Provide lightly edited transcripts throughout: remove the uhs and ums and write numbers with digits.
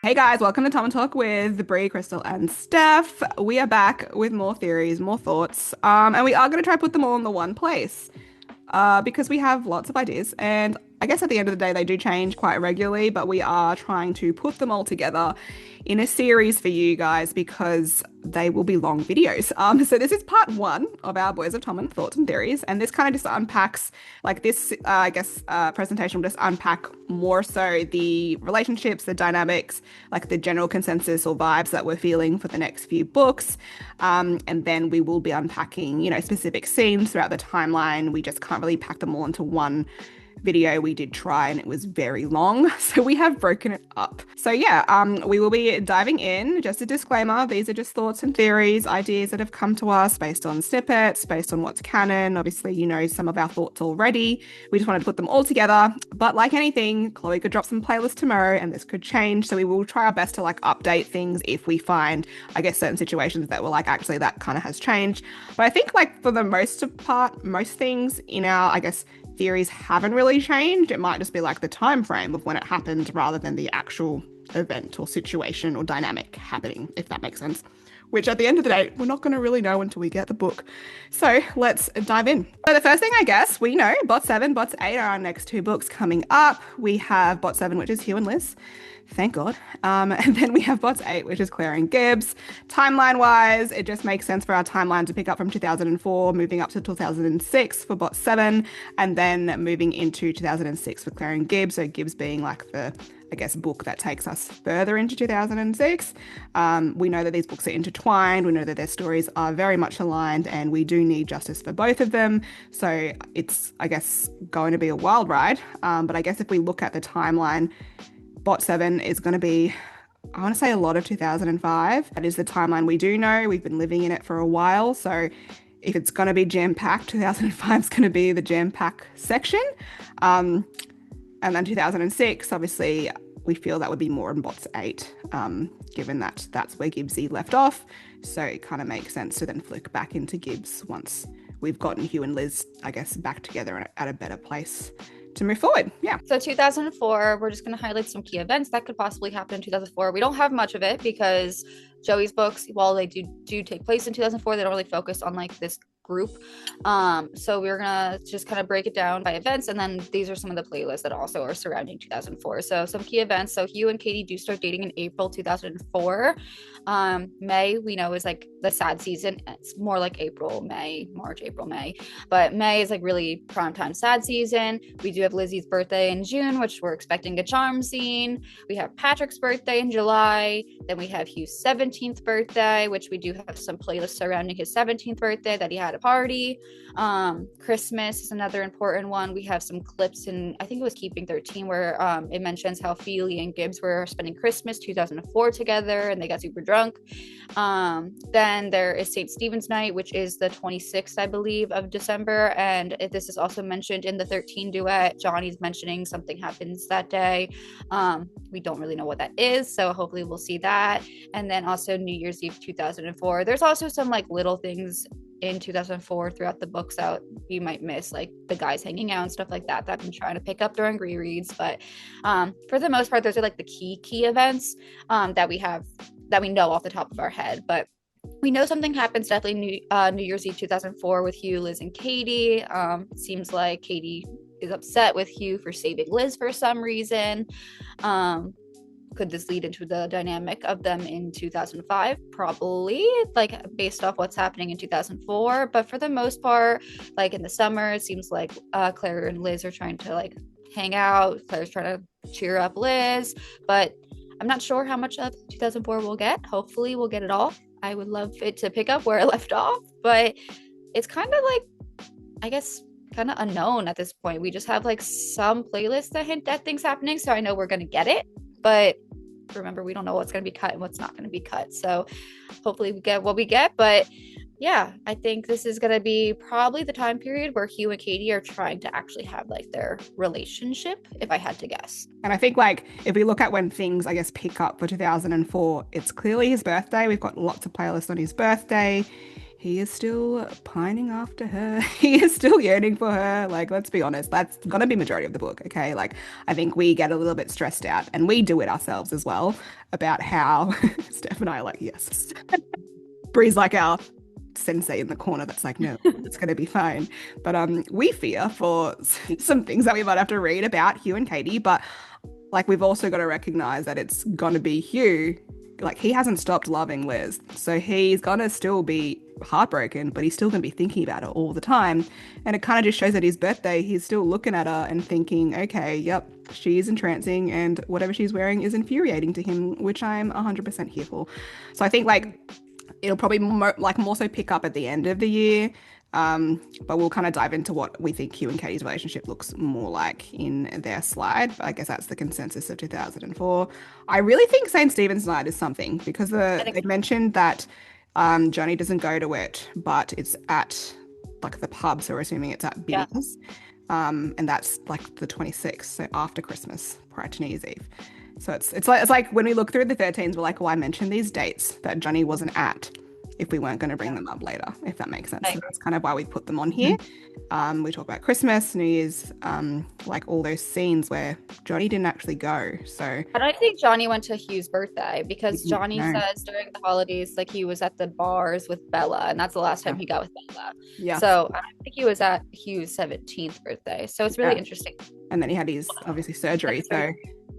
Hey guys, welcome to Tommen Talk with Brie, Crystal, and Steph. We are back with more theories, more thoughts, and we are going to try to put them all in the one place because we have lots of ideas. And I guess at the end of the day, they do change quite regularly, but we are trying to put them all together in a series for you guys because they will be long videos. So this is part one of our Boys of Tommen thoughts and theories, and this kind of just unpacks like this. Presentation will just unpack more so the relationships, the dynamics, like the general consensus or vibes that we're feeling for the next few books, and then we will be unpacking, specific scenes throughout the timeline. We just can't really pack them all into one video. We did try and it was very long, so we have broken it up. So yeah, we will be diving in. Just a disclaimer, these are just thoughts and theories, ideas that have come to us based on snippets, based on what's canon. Obviously, some of our thoughts already. We just wanted to put them all together, but like anything, Chloe could drop some playlists tomorrow and this could change, so we will try our best to like update things if we find, I guess, certain situations that were like, actually that kind of has changed. But I think like for the most part, most things in our, I guess, theories haven't really changed. It might just be like the time frame of when it happened rather than the actual event or situation or dynamic happening, if that makes sense. Which at the end of the day, we're not going to really know until we get the book. So let's dive in. So the first thing, I guess, we know Bot 7, Bots 8 are our next two books coming up. We have Bot 7, which is Hugh and Liz. Thank God. And then we have Bots 8, which is Claire and Gibbs. Timeline-wise, it just makes sense for our timeline to pick up from 2004, moving up to 2006 for Bot 7, and then moving into 2006 for Claire and Gibbs. So Gibbs being like the, I guess, book that takes us further into 2006. We know that these books are intertwined. We know that their stories are very much aligned, and we do need justice for both of them. So it's, I guess, going to be a wild ride. But I guess if we look at the timeline, Bot 7 is going to be, I want to say, a lot of 2005. That is the timeline we do know. We've been living in it for a while. So if it's going to be jam-packed, 2005 is going to be the jam-pack section. And then 2006, obviously, we feel that would be more in Bots 8, given that that's where Gibsie left off. So it kind of makes sense to then flick back into Gibbs once we've gotten Hugh and Liz, I guess, back together at a better place to move forward. Yeah. So 2004, we're just going to highlight some key events that could possibly happen in 2004. We don't have much of it because Joey's books, while they do take place in 2004, they don't really focus on like this group. So we're gonna just kind of break it down by events, and then these are some of the playlists that also are surrounding 2004. So some key events. So Hugh and Katie do start dating in April 2004. May, we know, is like the sad season. It's more like April, May, March, April, May. But May is like really primetime sad season. We do have Lizzie's birthday in June, which we're expecting a charm scene. We have Patrick's birthday in July. Then we have Hugh's 17th birthday, which we do have some playlists surrounding his 17th birthday that he had a party. Christmas is another important one. We have some clips in, I think it was Keeping 13, where it mentions how Feely and Gibbs were spending Christmas 2004 together and they got super drunk. Then there is St. Stephen's Night, which is the 26th, I believe, of December, and this is also mentioned in the 13 duet. Johnny's mentioning something happens that day. We don't really know what that is, so hopefully we'll see that. And then also New Year's Eve 2004. There's also some like little things in 2004 throughout the books that you might miss, like the guys hanging out and stuff like that I've been trying to pick up during rereads. But for the most part, those are like the key events that we have, that we know off the top of our head. But we know something happens definitely New Year's Eve 2004 with Hugh, Liz, and Katie. It seems like Katie is upset with Hugh for saving Liz for some reason. Could this lead into the dynamic of them in 2005? Probably, like based off what's happening in 2004. But for the most part, like in the summer, it seems like Claire and Liz are trying to like hang out. Claire's trying to cheer up Liz, but I'm not sure how much of 2004 we'll get. Hopefully we'll get it all. I would love it to pick up where I left off, but it's kind of like, I guess, kind of unknown at this point. We just have like some playlists that hint at things happening, so I know we're going to get it. But remember, we don't know what's going to be cut and what's not going to be cut. So hopefully we get what we get. But yeah, I think this is going to be probably the time period where Hugh and Katie are trying to actually have like their relationship, if I had to guess. And I think like if we look at when things, I guess, pick up for 2004, it's clearly his birthday. We've got lots of playlists on his birthday. he is still pining after her. He is still yearning for her. Like, let's be honest, that's gonna be majority of the book, okay? Like, I think we get a little bit stressed out, and we do it ourselves as well, about how Steph and I are like, yes. Bree's like our sensei in the corner that's like, no, it's gonna be fine. But we fear for some things that we might have to read about Hugh and Katie, but like we've also got to recognize that it's gonna be Hugh. Like he hasn't stopped loving Liz, so he's gonna still be heartbroken, but he's still gonna be thinking about her all the time. And it kind of just shows at his birthday, he's still looking at her and thinking, okay, yep, she's entrancing, and whatever she's wearing is infuriating to him, which I'm 100% here for. So I think like it'll probably more so pick up at the end of the year. But we'll kind of dive into what we think Hugh and Katie's relationship looks more like in their slide. But I guess that's the consensus of 2004. I really think St. Stephen's Night is something because they mentioned that Johnny doesn't go to it, but it's at like the pub. So we're assuming it's at Binnie's. And that's like the 26th, so after Christmas, prior to New Year's Eve. So it's like when we look through the 13s, we're like, well, I mentioned these dates that Johnny wasn't at if we weren't going to bring them up later, if that makes sense. So that's kind of why we put them on here. We talk about Christmas, New Year's, like all those scenes where Johnny didn't actually go. So I don't think Johnny went to Hugh's birthday because Johnny says during the holidays, like he was at the bars with Bella, and that's the last time he got with Bella. Yeah. So I think he was at Hugh's 17th birthday. So it's really interesting. And then he had his obviously surgery. So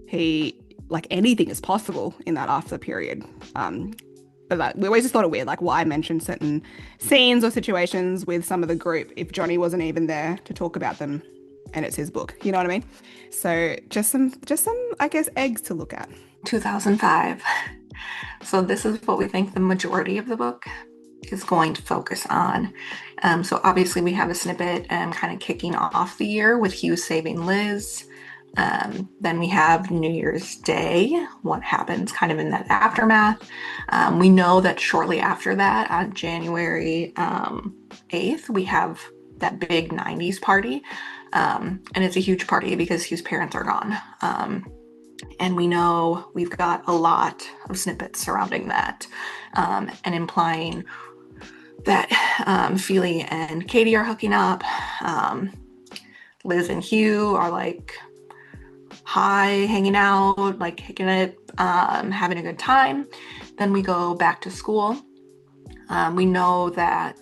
he like anything is possible in that after period. But like, we always just thought it weird, like why mention certain scenes or situations with some of the group if Johnny wasn't even there to talk about them, and it's his book. You know what I mean? So just some, I guess, eggs to look at. 2005. So this is what we think the majority of the book is going to focus on. So obviously we have a snippet kind of kicking off the year with Hugh saving Liz. Then we have New Year's Day, what happens kind of in that aftermath. We know that shortly after that, on January 8th, we have that big 90s party. And it's a huge party because Hugh's parents are gone. And we know we've got a lot of snippets surrounding that and implying that Feely and Katie are hooking up. Liz and Hugh are like high, hanging out, like kicking it, having a good time. Then we go back to school. We know that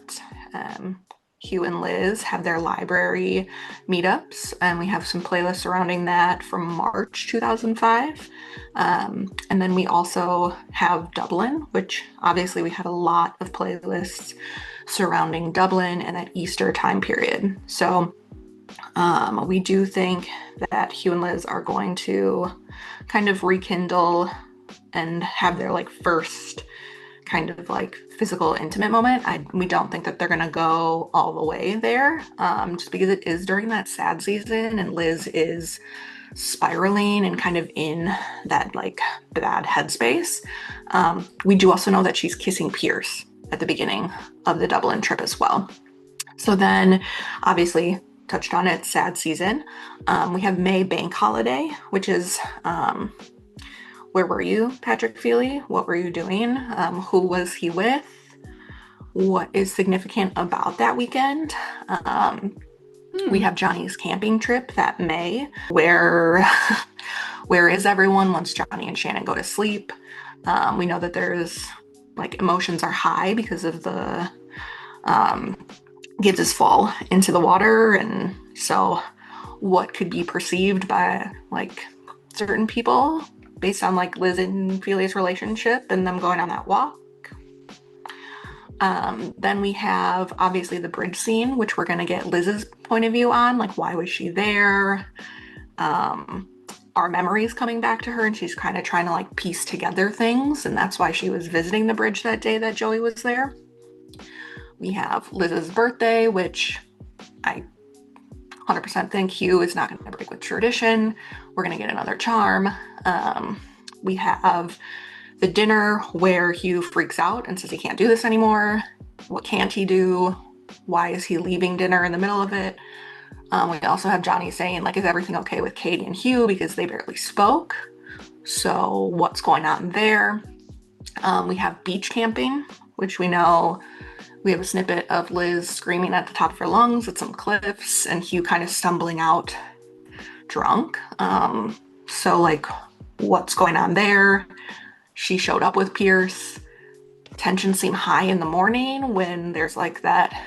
Hugh and Liz have their library meetups, and we have some playlists surrounding that from March 2005. And then we also have Dublin, which obviously we had a lot of playlists surrounding Dublin and that Easter time period. So we do think that Hugh and Liz are going to kind of rekindle and have their like first kind of like physical intimate moment. We don't think that they're gonna go all the way there, just because it is during that sad season and Liz is spiraling and kind of in that like bad headspace. We do also know that she's kissing Pierce at the beginning of the Dublin trip as well. So then obviously touched on it, sad season. We have May bank holiday, which is where were you, Patrick Feely? What were you doing? Who was he with? What is significant about that weekend? We have Johnny's camping trip that May, where is everyone once Johnny and Shannon go to sleep? We know that there's like emotions are high because of the Gibbs's fall into the water, and so what could be perceived by like certain people based on like Liz and Feely's relationship and them going on that walk. Then we have obviously the bridge scene, which we're going to get Liz's point of view on, like why was she there? Our memories coming back to her, and she's kind of trying to like piece together things, and that's why she was visiting the bridge that day that Joey was there. We have Liz's birthday, which I 100% think Hugh is not going to break with tradition. We're going to get another charm. We have the dinner where Hugh freaks out and says he can't do this anymore. What can't he do? Why is he leaving dinner in the middle of it? We also have Johnny saying, like, is everything okay with Katie and Hugh because they barely spoke? So what's going on there? We have beach camping, which we know We have a snippet of Liz screaming at the top of her lungs at some cliffs and Hugh kind of stumbling out drunk. So like, what's going on there? She showed up with Pierce. Tensions seem high in the morning when there's like that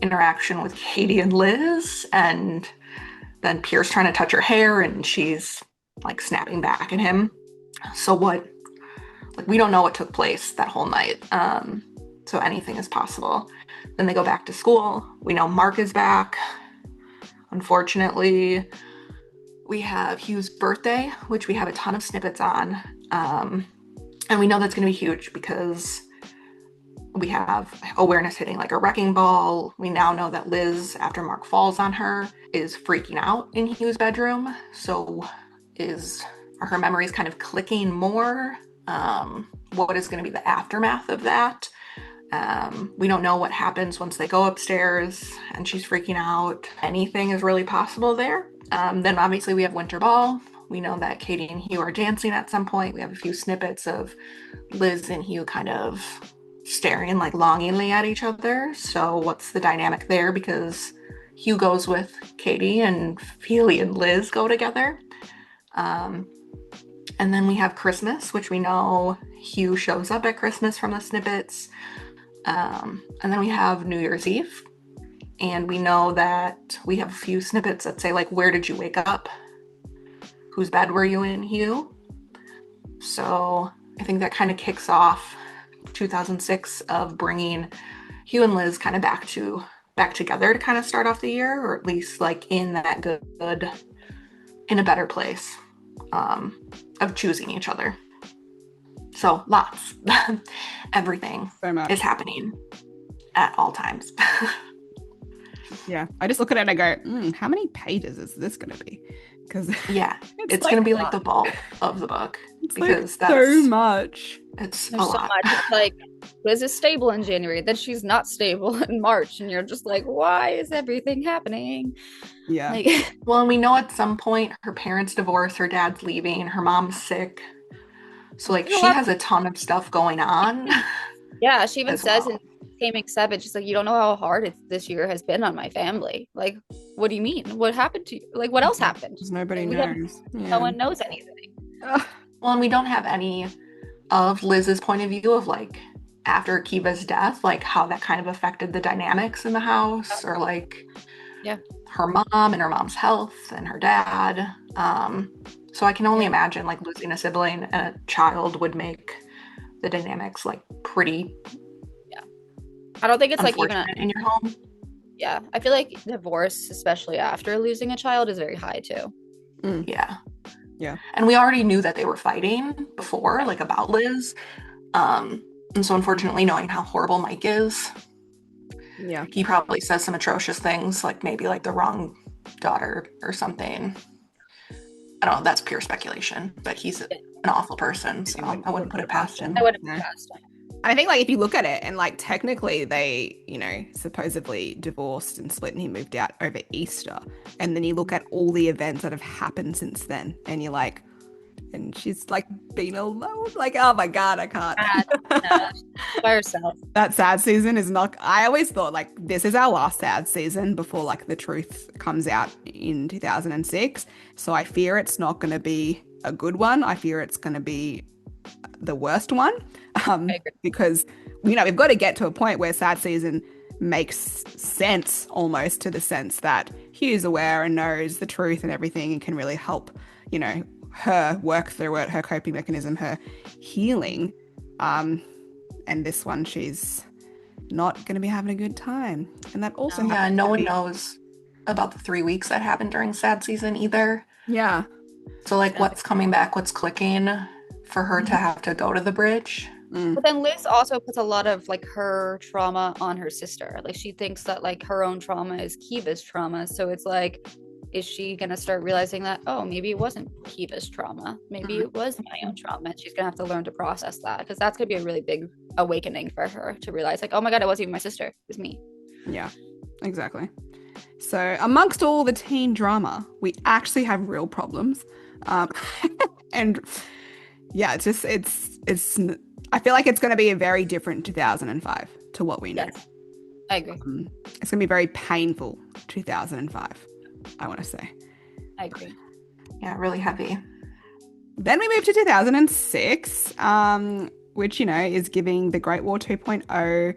interaction with Katie and Liz, and then Pierce trying to touch her hair and she's like snapping back at him. So what, like, we don't know what took place that whole night. So anything is possible. Then they go back to school. We know Mark is back. Unfortunately, we have Hugh's birthday, which we have a ton of snippets on. And we know that's going to be huge because we have awareness hitting like a wrecking ball. We now know that Liz, after Mark falls on her, is freaking out in Hugh's bedroom. So are her memories kind of clicking more? What is going to be the aftermath of that? We don't know what happens once they go upstairs and she's freaking out. Anything is really possible there. Then obviously we have Winter Ball. We know that Katie and Hugh are dancing at some point. We have a few snippets of Liz and Hugh kind of staring like longingly at each other. So what's the dynamic there? Because Hugh goes with Katie and Feely and Liz go together. And then we have Christmas, which we know Hugh shows up at Christmas from the snippets. And then we have New Year's Eve. And we know that we have a few snippets that say, like, where did you wake up? Whose bed were you in, Hugh? So I think that kind of kicks off 2006 of bringing Hugh and Liz kind of back together to kind of start off the year, or at least like in that good, in a better place of choosing each other. So lots, everything is happening at all times. Yeah, I just look at it and I go, how many pages is this going to be? Because yeah, it's like going to be like the bulk of the book. It's because like so much. There's so much. It's like, Liz is stable in January, then she's not stable in March, and you're just like, why is everything happening? Yeah. Like, well, and we know at some point her parents divorce, her dad's leaving, her mom's sick. So like she has a ton of stuff going on. Yeah, she even says in Taming Savage, she's like, you don't know how hard this year has been on my family. Like, what do you mean? What happened to you? Like, what else happened? Nobody knows. No one knows anything. Well, and we don't have any of Liz's point of view of like after Kiva's death, like how that kind of affected the dynamics in the house, or like her mom and her mom's health and her dad. So I can only imagine like losing a sibling and a child would make the dynamics like pretty. I don't think it's like even in your home. Yeah, I feel like divorce, especially after losing a child, is very high too. Yeah. Yeah. And we already knew that they were fighting before, like about Liz. And so unfortunately, knowing how horrible Mike is, he probably says some atrocious things, like maybe like the wrong daughter or something. I don't know, that's pure speculation, but he's an awful person, so I wouldn't put it past him. I wouldn't put it past him. I think like if you look at it and like technically they, supposedly divorced and split and he moved out over Easter. And then you look at all the events that have happened since then and you're like, and she's like been alone. Like, oh my God, I can't. By herself. That sad season is not, I always thought like this is our last sad season before like the truth comes out in 2006. So I fear it's not going to be a good one. I fear it's going to be the worst one. Because we've got to get to a point where sad season makes sense almost, to the sense that Hugh's aware and knows the truth and everything and can really help, her work through it, her coping mechanism, her healing. And this one, she's not going to be having a good time. And that also no one knows about the 3 weeks that happened during sad season either. Yeah. So like what's coming back, what's clicking for her to have to go to the bridge. But then Liz also puts a lot of like her trauma on her sister. Like she thinks that like her own trauma is Kiva's trauma. So it's like, is she gonna start realizing that, oh, maybe it wasn't Kiva's trauma, maybe it was my own trauma, and she's gonna have to learn to process that, because that's gonna be a really big awakening for her to realize like, oh my God, it wasn't even my sister, it was me. Yeah, exactly. So amongst all the teen drama, we actually have real problems. And yeah, it's I feel like it's going to be a very different 2005 to what we know. Yes, I agree. It's going to be very painful 2005, I want to say. I agree. Yeah, really heavy. Then we move to 2006, which, you know, is giving the Great War 2.0.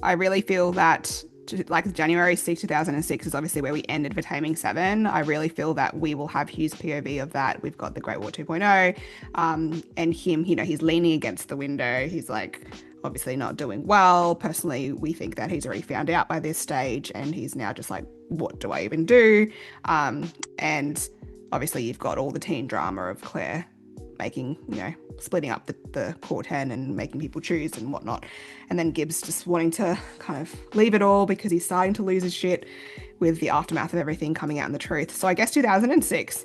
I really feel that, like, January 6, 2006 is obviously where we ended for Taming 7. I really feel that we will have Hugh's POV of that. We've got the Great War 2.0, and him, you know, he's leaning against the window. He's, like, obviously not doing well. Personally, we think that he's already found out by this stage, and he's now just like, what do I even do? And obviously you've got all the teen drama of Claire making, you know, splitting up the core 10 and making people choose and whatnot. And then Gibbs just wanting to kind of leave it all because he's starting to lose his shit with the aftermath of everything coming out in the truth. So I guess 2006,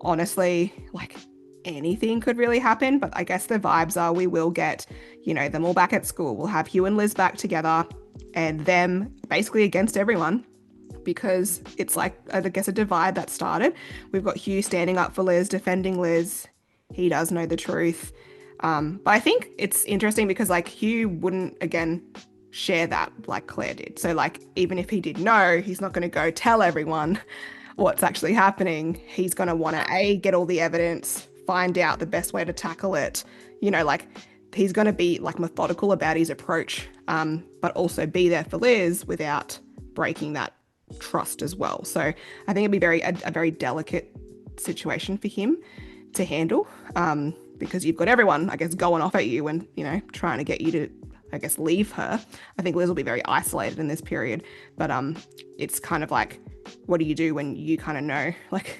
honestly, like, anything could really happen, but I guess the vibes are we will get, you know, them all back at school. We'll have Hugh and Liz back together and them basically against everyone, because it's like, I guess, a divide that started. We've got Hugh standing up for Liz, defending Liz. He does know the truth. But I think it's interesting because, like, Hugh wouldn't, again, share that like Claire did. So, like, even if he did know, he's not going to go tell everyone what's actually happening. He's going to want to, get all the evidence, find out the best way to tackle it. You know, like, he's going to be, like, methodical about his approach, but also be there for Liz without breaking that trust as well. So I think it'd be a very delicate situation for him to handle, because you've got everyone, I guess, going off at you and, you know, trying to get you to, I guess, leave her. I think Liz will be very isolated in this period, but it's kind of like, what do you do when you kind of know, like,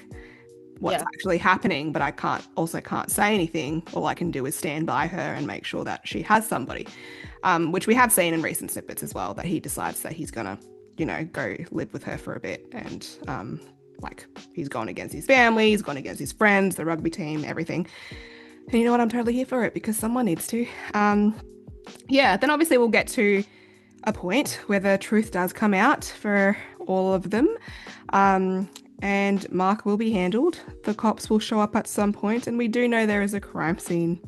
what's actually happening, but I can't say anything. All I can do is stand by her and make sure that she has somebody, which we have seen in recent snippets as well, that he decides that he's gonna, you know, go live with her for a bit. And like, he's gone against his family, he's gone against his friends, the rugby team, everything. And you know what? I'm totally here for it because someone needs to. Then obviously we'll get to a point where the truth does come out for all of them. And Mark will be handled. The cops will show up at some point, and we do know there is a crime scene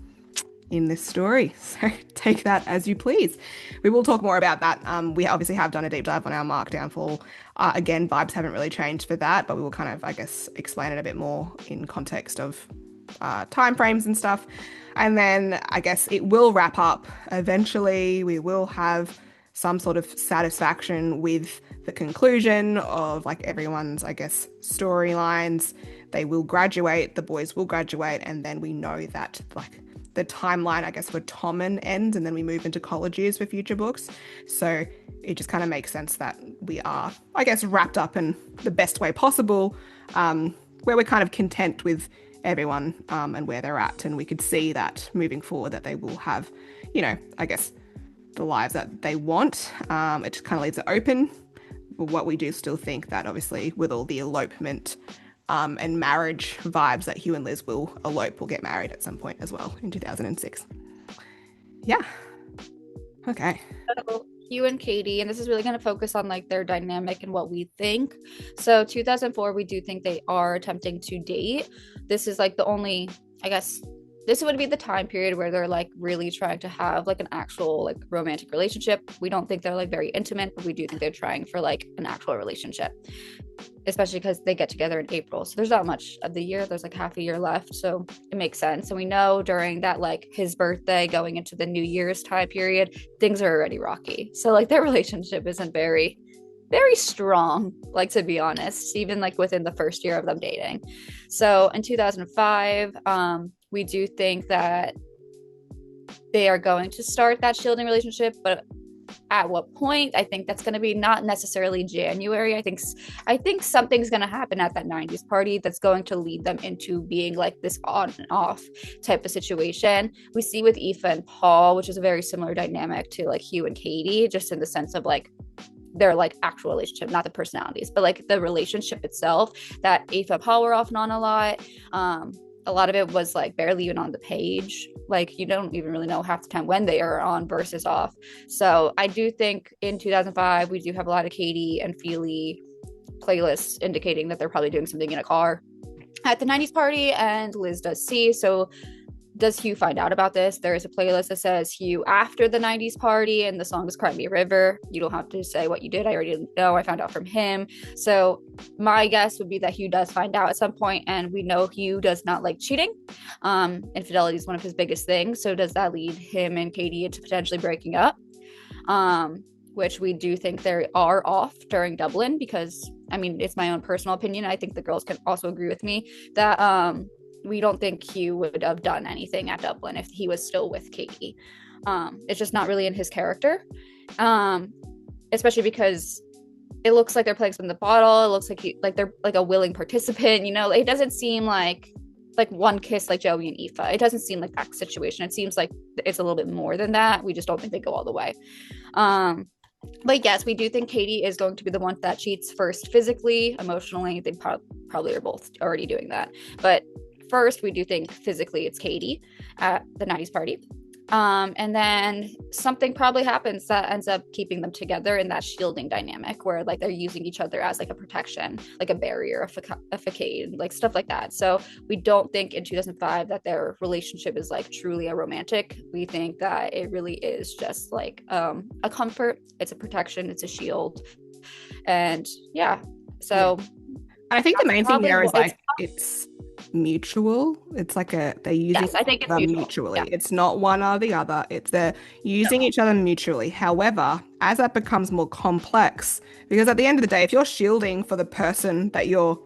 in this story, so take that as you please. We will talk more about that. We obviously have done a deep dive on our Mark downfall. Again, vibes haven't really changed for that, but we will kind of, I guess, explain it a bit more in context of time frames and stuff. And then I guess it will wrap up. Eventually, we will have some sort of satisfaction with the conclusion of, like, everyone's, I guess, storylines. They will graduate, the boys will graduate, and then we know that, like, the timeline, I guess, for Tommen ends, and then we move into college years for future books. So it just kind of makes sense that we are, I guess, wrapped up in the best way possible, where we're kind of content with everyone and where they're at. And we could see that moving forward that they will have, you know, I guess, the lives that they want. It just kind of leaves it open. But what we do still think that, obviously, with all the elopement and marriage vibes, that Hugh and Liz will elope or get married at some point as well in 2006. Yeah. Okay. So Hugh and Katie, and this is really going to focus on, like, their dynamic and what we think. So 2004, we do think they are attempting to date. This is, like, the only, I guess, this would be the time period where they're, like, really trying to have, like, an actual, like, romantic relationship. We don't think they're, like, very intimate, but we do think they're trying for, like, an actual relationship, especially because they get together in April. So there's not much of the year. There's, like, half a year left. So it makes sense. And we know during that, like, his birthday going into the New Year's time period, things are already rocky. So, like, their relationship isn't very strong, like, to be honest, even, like, within the first year of them dating. So in 2005, we do think that they are going to start that shielding relationship, but at what point? I think that's going to be not necessarily January. I think something's going to happen at that 90s party that's going to lead them into being, like, this on and off type of situation. We see with Aoife and Paul, which is a very similar dynamic to, like, Hugh and Katie, just in the sense of, like, their, like, actual relationship, not the personalities, but, like, the relationship itself, that Aoife and Paul were often on a lot. A lot of it was, like, barely even on the page. Like, you don't even really know half the time when they are on versus off. So I do think in 2005, we do have a lot of Katie and Feely playlists indicating that they're probably doing something in a car at the 90s party, and Liz does see. So does Hugh find out about this? There is a playlist that says Hugh after the 90s party, and the song is Cry Me a River. You don't have to say what you did. I already know. I found out from him. So my guess would be that Hugh does find out at some point, and we know Hugh does not like cheating. Infidelity is one of his biggest things. So does that lead him and Katie into potentially breaking up? Which we do think they are off during Dublin, because I mean, it's my own personal opinion. I think the girls can also agree with me that we don't think Hugh would have done anything at Dublin if he was still with Katie. It's just not really in his character, especially because it looks like they're playing from the bottle. It looks like they're like a willing participant. You know, it doesn't seem like one kiss like Joey and Aoife. It doesn't seem like that situation. It seems like it's a little bit more than that. We just don't think they go all the way. But yes, we do think Katie is going to be the one that cheats first physically. Emotionally, they probably are both already doing that. But first, we do think physically it's Katie at the 90s party. And then something probably happens that ends up keeping them together in that shielding dynamic where like they're using each other as like a protection, like a barrier, a facade, like stuff like that. So we don't think in 2005 that their relationship is like truly a romantic. We think that it really is just like a comfort. It's a protection. It's a shield. And yeah, so I think the main thing here is like it's mutual. It's like they're using I think it's mutually. Yeah. It's not one or the other. It's they're using each other mutually. However, as that becomes more complex, because at the end of the day, if you're shielding for the person that you're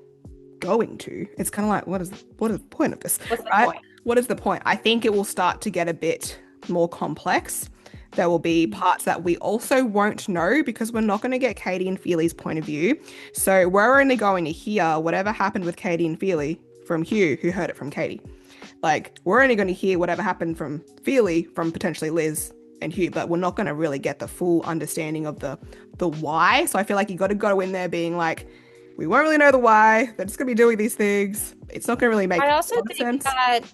going to, it's kind of like, what is the point of this? What's the right? point? What is the point? I think it will start to get a bit more complex. There will be parts that we also won't know because we're not going to get Katie and Feely's point of view. So we're only going to hear whatever happened with Katie and Feely from Hugh, who heard it from Katie. Like, we're only going to hear whatever happened from Feely from potentially Liz and Hugh, but we're not going to really get the full understanding of the why. So I feel like you got to go in there being like, we won't really know the why. They're just going to be doing these things. It's not going to really make I also think sense. that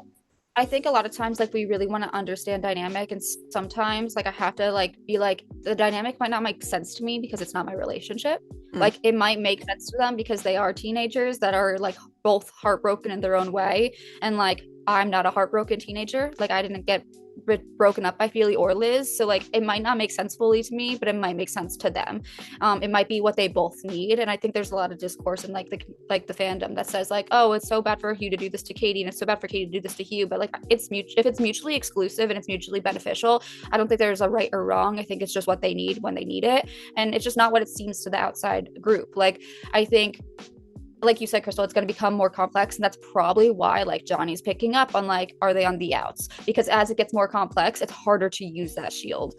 I think a lot of times like we really want to understand dynamic, and sometimes like I have to like be like, the dynamic might not make sense to me because it's not my relationship. Like it might make sense to them because they are teenagers that are like both heartbroken in their own way, and like I'm not a heartbroken teenager. Like I didn't get broken up by Feely or Liz, so like it might not make sense fully to me, but it might make sense to them. It might be what they both need, and I think there's a lot of discourse in like the fandom that says like, oh, it's so bad for Hugh to do this to Katie, and it's so bad for Katie to do this to Hugh. But like if it's mutually exclusive and it's mutually beneficial, I don't think there's a right or wrong. I think it's just what they need when they need it, and it's just not what it seems to the outside group. Like I think, like you said, Crystal, it's going to become more complex, and that's probably why like Johnny's picking up on like, are they on the outs? Because as it gets more complex, it's harder to use that shield.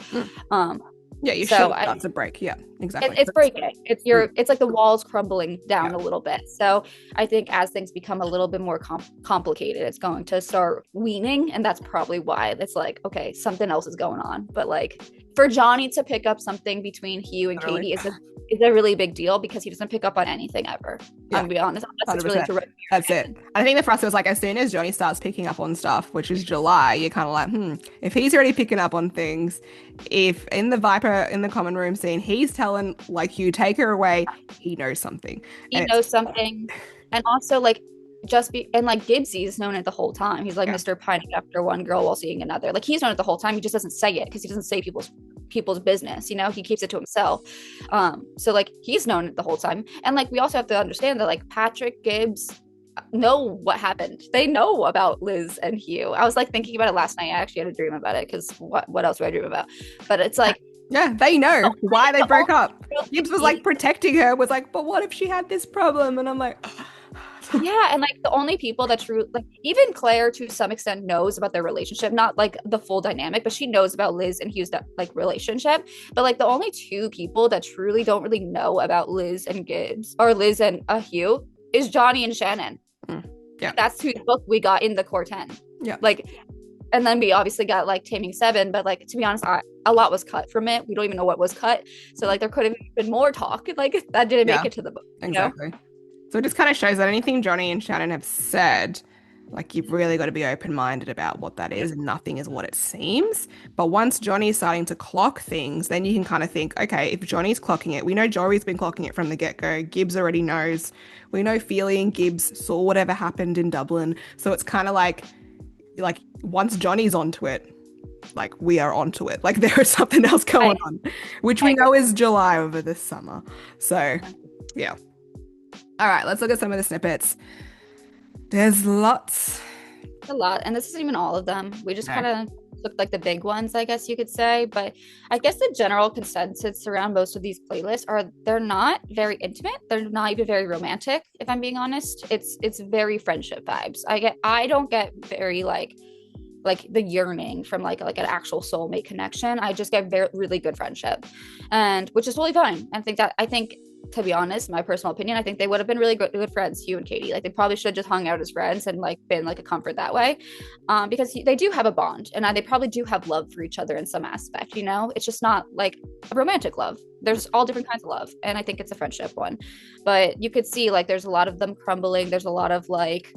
Yeah, you should start to break. Yeah, exactly. It's breaking. It's like the walls crumbling down a little bit. So I think as things become a little bit more complicated, it's going to start weaning, and that's probably why it's like, okay, something else is going on. But like for Johnny to pick up something between Hugh and Katie is a really big deal, because he doesn't pick up on anything ever. Yeah. I'm gonna be honest. That's it. I think that for us it was like, as soon as Johnny starts picking up on stuff, which is July, you're kind of like, if he's already picking up on things, if in the Viper in the common room scene he's telling like Hugh, take her away, he knows something. He knows something. And also like and like Gibsie's known it the whole time. He's like Mr. pining after one girl while seeing another. Like he's known it the whole time. He just doesn't say it because he doesn't say people's business, you know. He keeps it to himself. So like he's known it the whole time. And like we also have to understand that like Patrick, Gibbs know what happened. They know about Liz and Hugh. I was like thinking about it last night. I actually had a dream about it, because what else do I dream about? But it's like, yeah, they know why they broke up. Gibbs was like protecting her, was like, but what if she had this problem? And I'm like, yeah, and like the only people that like even Claire to some extent knows about their relationship, not like the full dynamic, but she knows about Liz and Hugh's like relationship. But like the only two people that truly don't really know about Liz and Gibbs, or Liz and Hugh, is Johnny and Shannon. Yeah, that's whose book we got in the core 10. Yeah, like, and then we obviously got like Taming 7, but like to be honest, a lot was cut from it. We don't even know what was cut, so like there could have been more talk like that didn't make it to the book. Exactly. So it just kind of shows that anything Johnny and Shannon have said, like, you've really got to be open-minded about what that is, and nothing is what it seems. But once Johnny's starting to clock things, then you can kind of think, okay, if Johnny's clocking it, we know Joey's been clocking it from the get-go. Gibbs already knows. We know Feely and Gibbs saw whatever happened in Dublin. So it's kind of like, like once Johnny's onto it, like we are onto it. Like there is something else going on, which we know is July over this summer. So yeah. All right, let's look at some of the snippets. There's lots. A lot, and this isn't even all of them. We just No. kind of took like the big ones, I guess you could say. But I guess the general consensus around most of these playlists are they're not very intimate. They're not even very romantic, if I'm being honest. It's very friendship vibes. I don't get very like the yearning from like an actual soulmate connection. I just get very really good friendship, and which is totally fine. I think to be honest, my personal opinion, I think they would have been really good friends, Hugh and Katie. Like they probably should have just hung out as friends and like been like a comfort that way, because they do have a bond, and they probably do have love for each other in some aspect. You know, it's just not like a romantic love. There's all different kinds of love, and I think it's a friendship one. But you could see like there's a lot of them crumbling. There's a lot of like,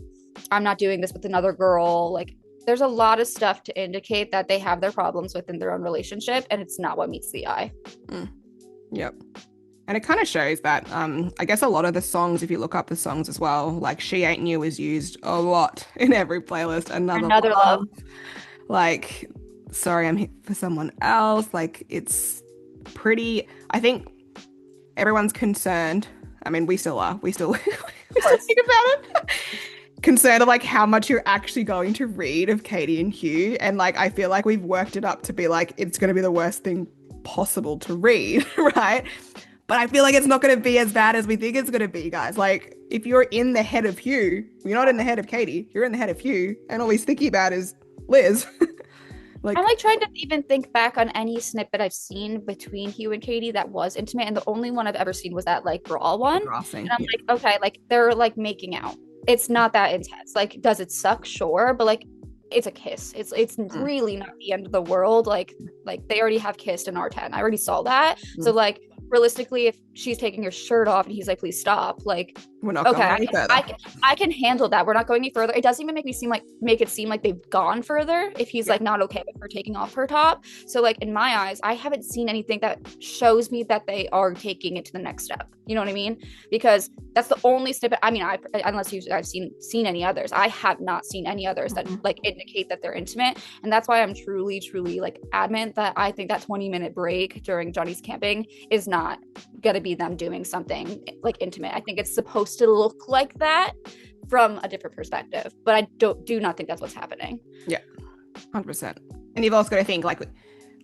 I'm not doing this with another girl. Like there's a lot of stuff to indicate that they have their problems within their own relationship, and it's not what meets the eye. Yep. And it kind of shows that, I guess a lot of the songs, if you look up the songs as well, like She Ain't New is used a lot in every playlist. Another love. Like, Sorry I'm Here for Someone Else. Like, it's pretty, I think everyone's concerned. I mean, we still are. We still think about it. Concerned of like how much you're actually going to read of Katie and Hugh. And like, I feel like we've worked it up to be like, it's going to be the worst thing possible to read, right? But I feel like it's not going to be as bad as we think it's going to be, guys. Like, if you're in the head of Hugh, you're not in the head of Katie. You're in the head of Hugh, and all he's thinking about is Liz. I'm like trying to even think back on any snippet I've seen between Hugh and Katie that was intimate, and the only one I've ever seen was that like brawl one. And I'm like, okay, like they're like making out. It's not that intense. Like, does it suck? Sure, but like, it's a kiss. It's really not the end of the world. Like they already have kissed in R10. I already saw that. So like realistically, if she's taking her shirt off and he's like, please stop, like we're not going any further. I can handle that. We're not going any further. It doesn't even make it seem like they've gone further if he's like not okay with her taking off her top. So like in my eyes, I haven't seen anything that shows me that they are taking it to the next step. You know what I mean? Because that's the only snippet. I mean, unless I've seen any others, I have not seen any others that like indicate that they're intimate. And that's why I'm truly like adamant that I think that 20-minute break during Johnny's camping is not gonna be them doing something like intimate. I think it's supposed to look like that from a different perspective, but I do not think that's what's happening. Yeah, 100%. And you've also got to think like,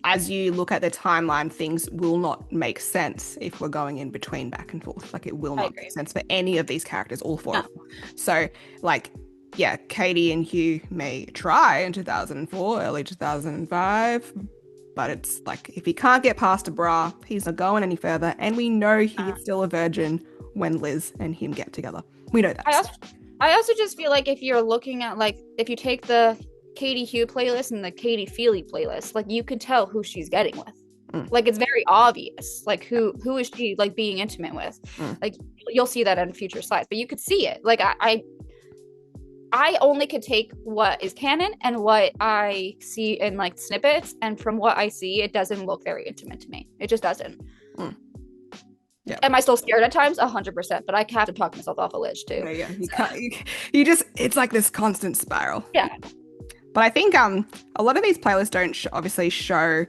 as you look at the timeline, things will not make sense if we're going in between back and forth. Like it will not make sense for any of these characters, all four of them. So like, yeah, Katie and Hugh may try in 2004, early 2005, but it's like, if he can't get past a bra, he's not going any further. And we know he is still a virgin when Liz and him get together. We know that. I also just feel like if you're looking at like, if you take the Katie Hugh playlist and the Katie Feely playlist, like you can tell who she's getting with. Like it's very obvious, like who is she like being intimate with. Like you'll see that on future slides, but you could see it. Like I only could take what is canon and what I see in like snippets, and from what I see, it doesn't look very intimate to me. It just doesn't. Yeah. Am I still scared at times? 100%, but I have to talk myself off a ledge too. Yeah, you can't. You just, it's like this constant spiral. Yeah. But I think a lot of these playlists don't obviously show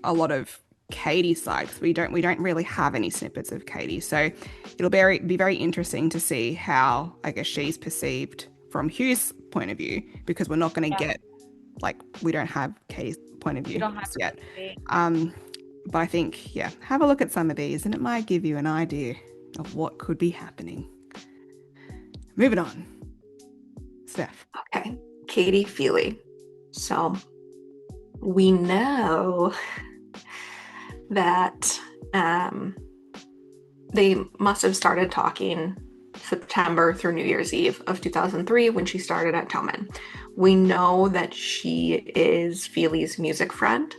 a lot of Katie's side, because we don't really have any snippets of Katie. So it'll be very interesting to see how, I guess, she's perceived from Hugh's point of view, because we're not going to get, like, we don't have Katie's point of view yet. But I think, yeah, have a look at some of these and it might give you an idea of what could be happening. Moving on. Steph. Okay, Katie Feely. So we know that they must have started talking September through New Year's Eve of 2003 when she started at Tommen. We know that she is Feely's music friend.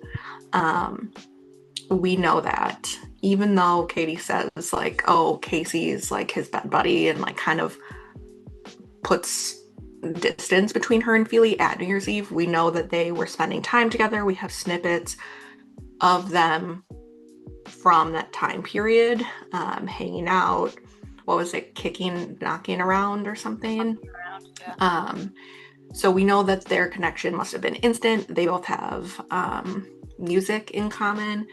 We know that even though Katie says like, oh, Casey's like his bed buddy and like kind of puts distance between her and Feely at New Year's Eve, we know that they were spending time together. We have snippets of them from that time period, hanging out. What was it? Knocking around or something. So we know that their connection must have been instant. They both have music in common,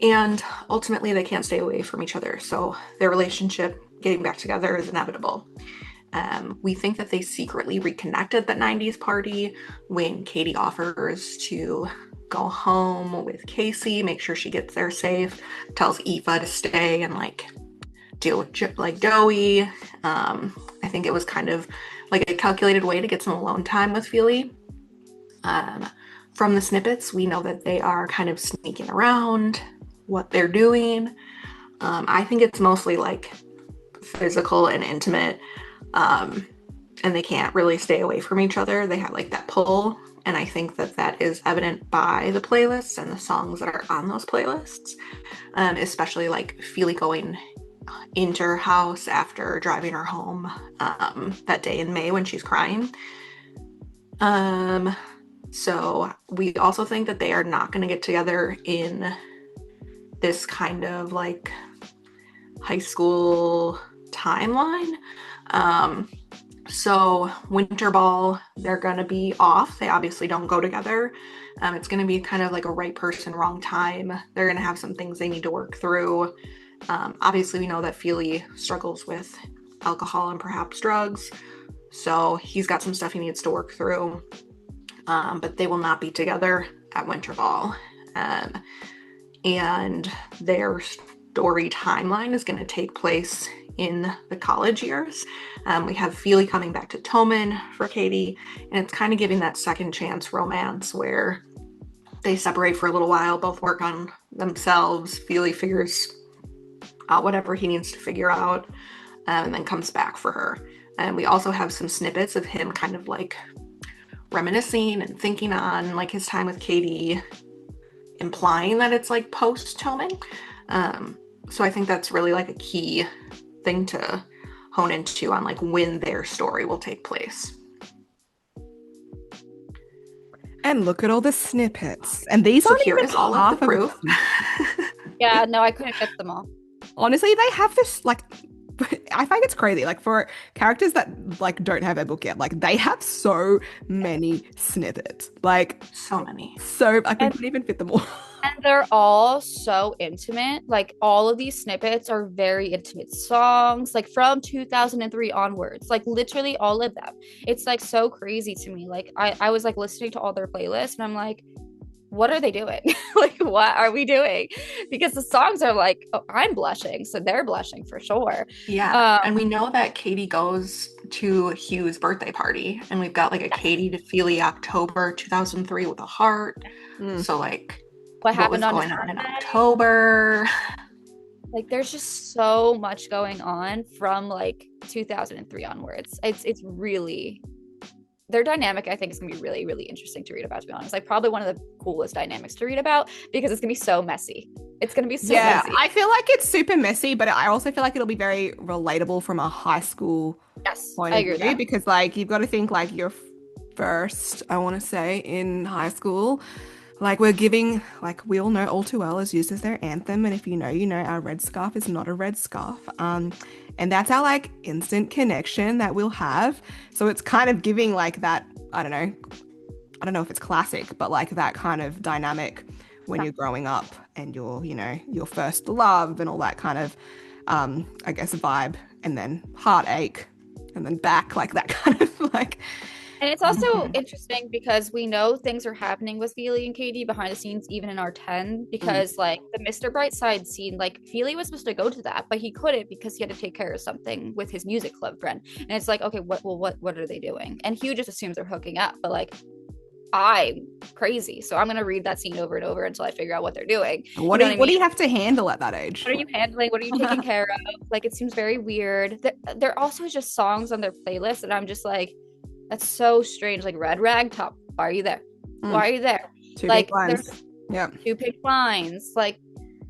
and ultimately they can't stay away from each other. So their relationship getting back together is inevitable. We think that they secretly reconnect at the 90s party when Katie offers to go home with Casey, make sure she gets there safe, tells Aoife to stay and like deal with like Joey. I think it was kind of like a calculated way to get some alone time with Feely. From the snippets, we know that they are kind of sneaking around, what they're doing. I think it's mostly like physical and intimate, and they can't really stay away from each other. They have like that pull, and I think that that is evident by the playlists and the songs that are on those playlists, especially like Feely going into her house after driving her home that day in May when she's crying. So we also think that they are not going to get together in this kind of like high school timeline. So winter ball, they're going to be off. They obviously don't go together. It's going to be kind of like a right person, wrong time. They're going to have some things they need to work through. Obviously, we know that Feely struggles with alcohol and perhaps drugs. So he's got some stuff he needs to work through. But they will not be together at winter ball. And their story timeline is going to take place in the college years. We have Feely coming back to Tommen for Katie, and it's kind of giving that second chance romance where they separate for a little while, both work on themselves. Feely figures out whatever he needs to figure out, and then comes back for her. And we also have some snippets of him kind of like reminiscing and thinking on like his time with Katie, implying that it's like post Tommen. So I think that's really like a key thing to hone into on like when their story will take place. And look at all the snippets. And these So aren't here even is all half of the proof. Yeah, no, I couldn't get them all. Honestly, they have this like I find it's crazy. Like for characters that like don't have a book yet, like they have so many snippets. Like So many. so I couldn't even fit them all. And they're all so intimate. Like all of these snippets are very intimate songs, like from 2003 onwards. Like literally all of them. It's like so crazy to me. Like I was like listening to all their playlists and I'm like, what are they doing? Like, what are we doing? Because the songs are like, oh, I'm blushing, so they're blushing for sure. Yeah. And we know that Katie goes to Hugh's birthday party, and we've got like a Katie to Feely October 2003 with a heart. So like what what was happened going on in October? Like there's just so much going on from like 2003 onwards. It's really, their dynamic I think is gonna be really, really interesting to read about, to be honest. Like probably one of the coolest dynamics to read about because it's gonna be so messy. It's gonna be so messy. I feel like it's super messy, but I also feel like it'll be very relatable from a high school point I of agree with view that. because like you've got to think like you're first, I want to say, in high school. Like we're giving, like we all know All Too Well is used as their anthem, and if you know, you know our red scarf is not a red scarf. And that's our like instant connection that we'll have. So it's kind of giving like that, I don't know if it's classic, but like that kind of dynamic when you're growing up and you're, you know, your first love and all that kind of, I guess, vibe, and then heartache, and then back, like that kind of like. And it's also interesting because we know things are happening with Feely and Katie behind the scenes, even in our 10, because like the Mr. Brightside scene, like Feely was supposed to go to that, but he couldn't because he had to take care of something with his music club friend. And it's like, okay, what are they doing? And Hugh just assumes they're hooking up, but like I'm crazy, so I'm gonna read that scene over and over until I figure out what they're doing. What do you have to handle at that age? What are you handling? What are you taking care of? Like it seems very weird. There also just songs on their playlist and I'm just like, that's so strange. Like Red Rag Top, why are you there? Why are you there? Two like big lines. Yeah. 2 pink lines. Like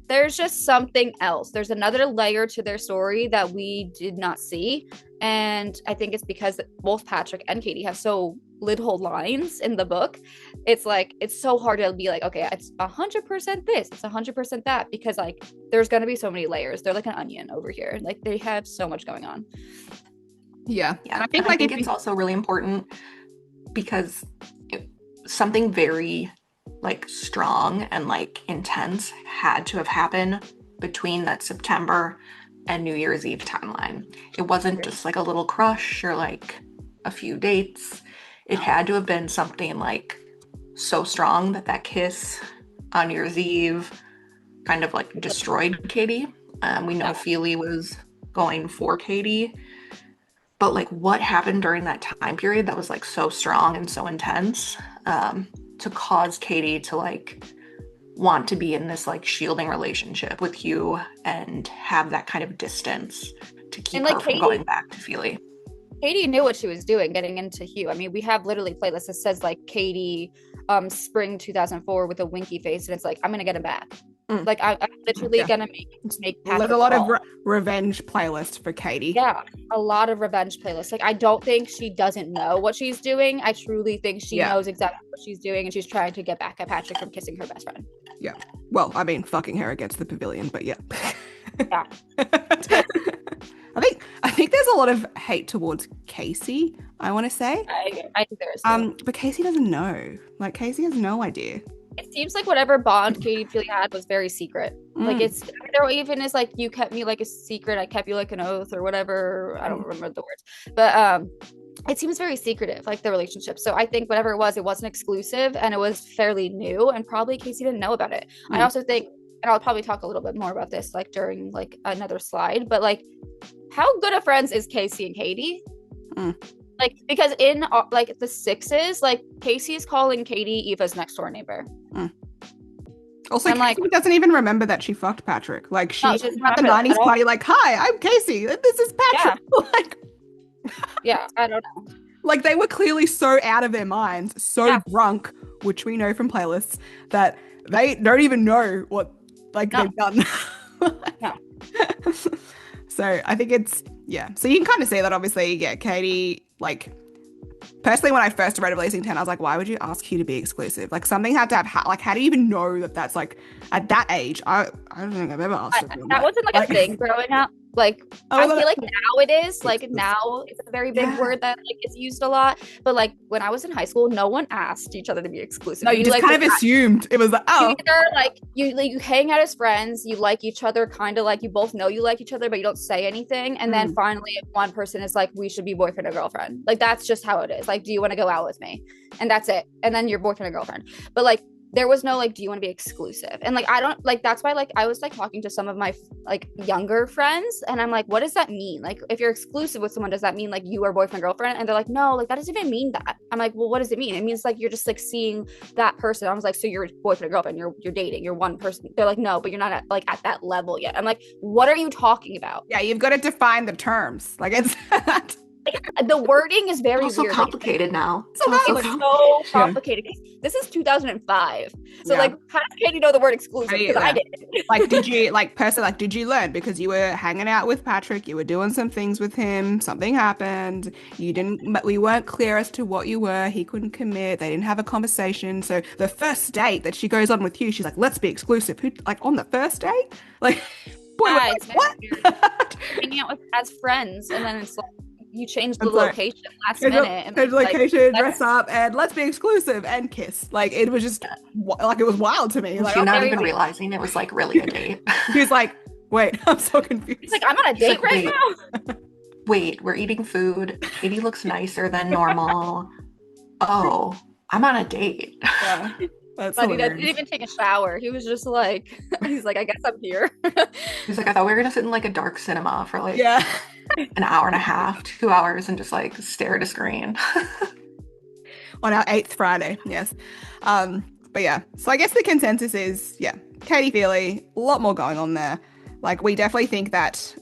there's just something else. There's another layer to their story that we did not see. And I think it's because both Patrick and Katie have so little lines in the book. It's like, it's so hard to be like, okay, it's 100% this, it's 100% that, because like there's going to be so many layers. They're like an onion over here. Like they have so much going on. Yeah. And I think it's also really important because something very like strong and like intense had to have happened between that September and New Year's Eve timeline. It wasn't just like a little crush or like a few dates. It had to have been something like so strong that kiss on New Year's Eve kind of like destroyed Katie. We know Feely was going for Katie, but like what happened during that time period that was like so strong and so intense to cause Katie to like want to be in this like shielding relationship with Hugh and have that kind of distance to keep her from going back to Feely. Katie knew what she was doing getting into Hugh. I mean, we have literally playlists that says like Katie spring 2004 with a winky face, and it's like, I'm gonna get him back. Like I'm literally gonna make There's a lot of revenge playlists for Katie. Yeah, a lot of revenge playlists. Like I don't think she doesn't know what she's doing. I truly think she knows exactly what she's doing, and she's trying to get back at Patrick from kissing her best friend. Yeah. Well, I mean, fucking her against the pavilion, but yeah. Yeah. I think there's a lot of hate towards Casey, I want to say. I think there is. But Casey doesn't know. Like, Casey has no idea. It seems like whatever bond Katie Feely had was very secret. Like there even is like, you kept me like a secret, I kept you like an oath or whatever. I don't remember the words. But it seems very secretive, like the relationship. So I think whatever it wasn't exclusive, and it was fairly new, and probably Casey didn't know about it. I also think, and I'll probably talk a little bit more about this like during like another slide, but like how good of friends is Casey and Katie? Like, because in like the sixes, like Casey is calling Katie Eva's next door neighbor. Also, Casey like, doesn't even remember that she fucked Patrick. Like, she's at the 90s party like, hi, I'm Casey, this is Patrick. Yeah. Like, yeah, I don't know. Like, they were clearly so out of their minds, so drunk, which we know from playlists, that they don't even know what they've done. So I think it's, so you can kind of see that, obviously, Katie, like, personally, when I first read Releasing 10, I was like, why would you ask Hugh to be exclusive? Like, something had to have, like, how do you even know that that's, like, at that age? I don't think I've ever asked that wasn't, like, a thing growing up. Like, I feel like now it is. Like, now it's a very big word that, like, is used a lot. But, like, when I was in high school, no one asked each other to be exclusive. No, you just kind of assumed. It was like, oh. You hang out as friends. You like each other, kind of like you both know you like each other, but you don't say anything. And then finally, one person is like, we should be boyfriend and girlfriend. Like, that's just how it is. Like, do you want to go out with me? And that's it. And then you're boyfriend and girlfriend. But, like, there was no like, do you want to be exclusive? And like, I don't like, that's why like I was like talking to some of my like younger friends, and I'm like, what does that mean? Like, if you're exclusive with someone, does that mean like you are boyfriend girlfriend? And they're like, no, like that doesn't even mean that. I'm like, well, what does it mean? It means like you're just like seeing that person. I was like, so you're boyfriend girlfriend, you're dating, you're one person. They're like, no, but you're not at that level yet. I'm like, what are you talking about? Yeah, you've got to define the terms. Like, it's like, the wording is very also weird. complicated now. It's so complicated. This is 2005. So like, how does Katie know the word exclusive? Because I didn't. Like, did you did you learn because you were hanging out with Patrick, you were doing some things with him, something happened, we weren't clear as to what you were, he couldn't commit, they didn't have a conversation. So the first date that she goes on with you, she's like, let's be exclusive. Who, like, on the first date? Like, boy, what? Hanging out as friends, and then it's like, you changed the location last minute. And change location, dress up, and let's be exclusive and kiss. Like, it was just like, it was wild to me. Like, you're not even realizing it was like really a date. He was like, wait, I'm so confused. He's like, I'm on a date right now. Wait, we're eating food. Katie looks nicer than normal. Oh, I'm on a date. Yeah. That's funny. He didn't even take a shower. He was just like, he's like, I guess I'm here. He's like, I thought we were gonna sit in like a dark cinema for like an hour and a half, 2 hours, and just like stare at a screen. On our 8th Friday, yes. But yeah, so I guess the consensus is, Katie Feely, a lot more going on there. Like, we definitely think that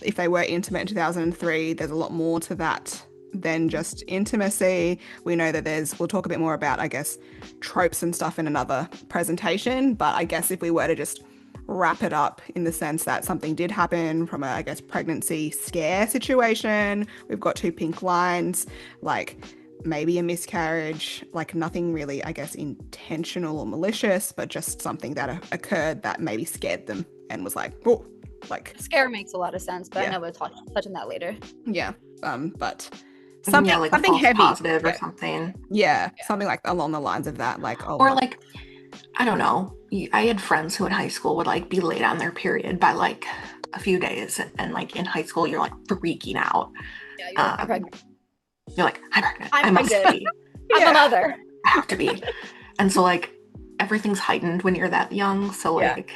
if they were intimate in 2003, there's a lot more to that than just intimacy. We know that we'll talk a bit more about, I guess, tropes and stuff in another presentation, but I guess if we were to just wrap it up in the sense that something did happen from a, I guess, pregnancy scare situation, we've got 2 pink lines, like maybe a miscarriage, like nothing really, I guess, intentional or malicious, but just something that occurred that maybe scared them and was like, oh, like, scare makes a lot of sense, but I know we'll touch on that later. Yeah. But Yeah, like a something false heavy. positive or Yeah. something. Yeah, something like along the lines of that. Like, oh, Or like, I don't know. I had friends who in high school would like be late on their period by like a few days, and like in high school you're like freaking out. Yeah, you're like, I'm pregnant. You're like, I'm pregnant. I'm I must pregnant. be. I'm a mother. I have to be. And so like everything's heightened when you're that young. So Yeah. like,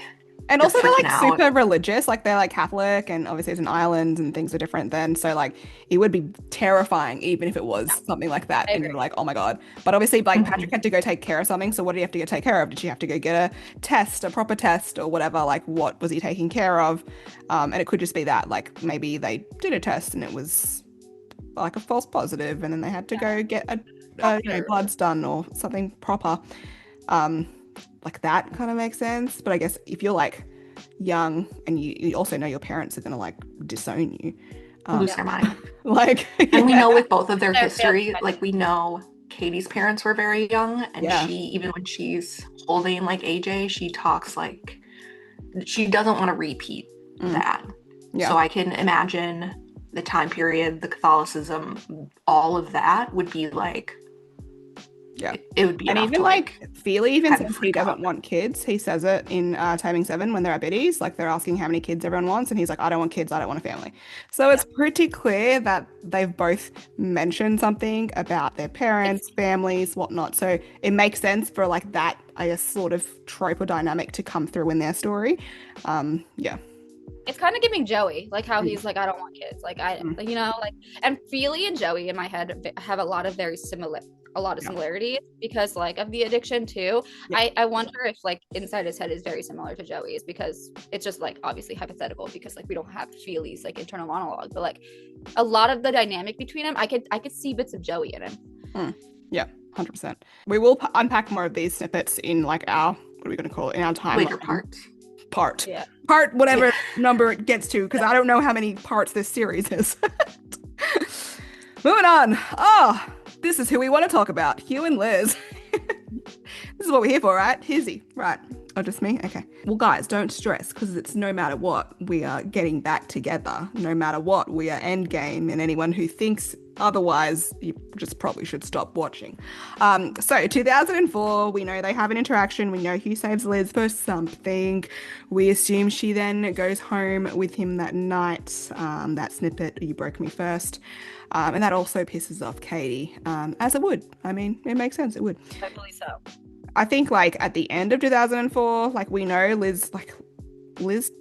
and you're also they're like freaking out. super religious, like they're like Catholic, and obviously it's an island and things are different then. So like it would be terrifying even if it was something like that, I and agree. you're like, oh my God. But obviously, like Mhm. Patrick had to go take care of something. So what did he have to go take care of? Did she have to go get a test, a proper test, or whatever? Like what was he taking care of? And it could just be that, like maybe they did a test and it was like a false positive, and then they had to go get a bloods done or something proper. Like that kind of makes sense. But I guess if you're like young and you also know your parents are gonna like disown you, Lose their mind. like And we know with both of their They're history, family. like we know Katie's parents were very young, and Yeah. she, even when she's holding like AJ, she talks like she doesn't want to repeat that. Yeah. So I can imagine the time period, the Catholicism, all of that would be like, Yeah. it would be And enough even to like Feely even have you says he freak doesn't out. want kids. He says it in Taming 7 when they're at Biddy's. Like they're asking how many kids everyone wants, and he's like, I don't want kids, I don't want a family. So it's pretty clear that they've both mentioned something about their parents, families, whatnot. So it makes sense for like that, I guess, sort of trope or dynamic to come through in their story. Yeah. It's kind of giving Joey, like how he's like, I don't want kids. Like you know, like, and Feely and Joey in my head have a lot of similarities because like of the addiction too. Yeah. I wonder if like inside his head is very similar to Joey's, because it's just like obviously hypothetical because like we don't have Feely's like internal monologue, but like a lot of the dynamic between them, I could see bits of Joey in him. Yeah, 100%. We will unpack more of these snippets in like our, what are we going to call it, in our time Later parts. part whatever number it gets to, because I don't know how many parts this series is. Moving on. This is who we want to talk about, Hugh and Liz. This is what we're here for, right? Hizzy, right? Oh, just me? Okay. Well, guys, don't stress, because it's no matter what, we are getting back together. No matter what, we are endgame, and anyone who thinks otherwise, you just probably should stop watching. So 2004, we know they have an interaction. We know Hugh saves Liz for something. We assume she then goes home with him that night. That snippet, you broke me first. And that also pisses off Katie, as it would. I mean, it makes sense. It would. I believe so. I think like at the end of 2004, like we know Liz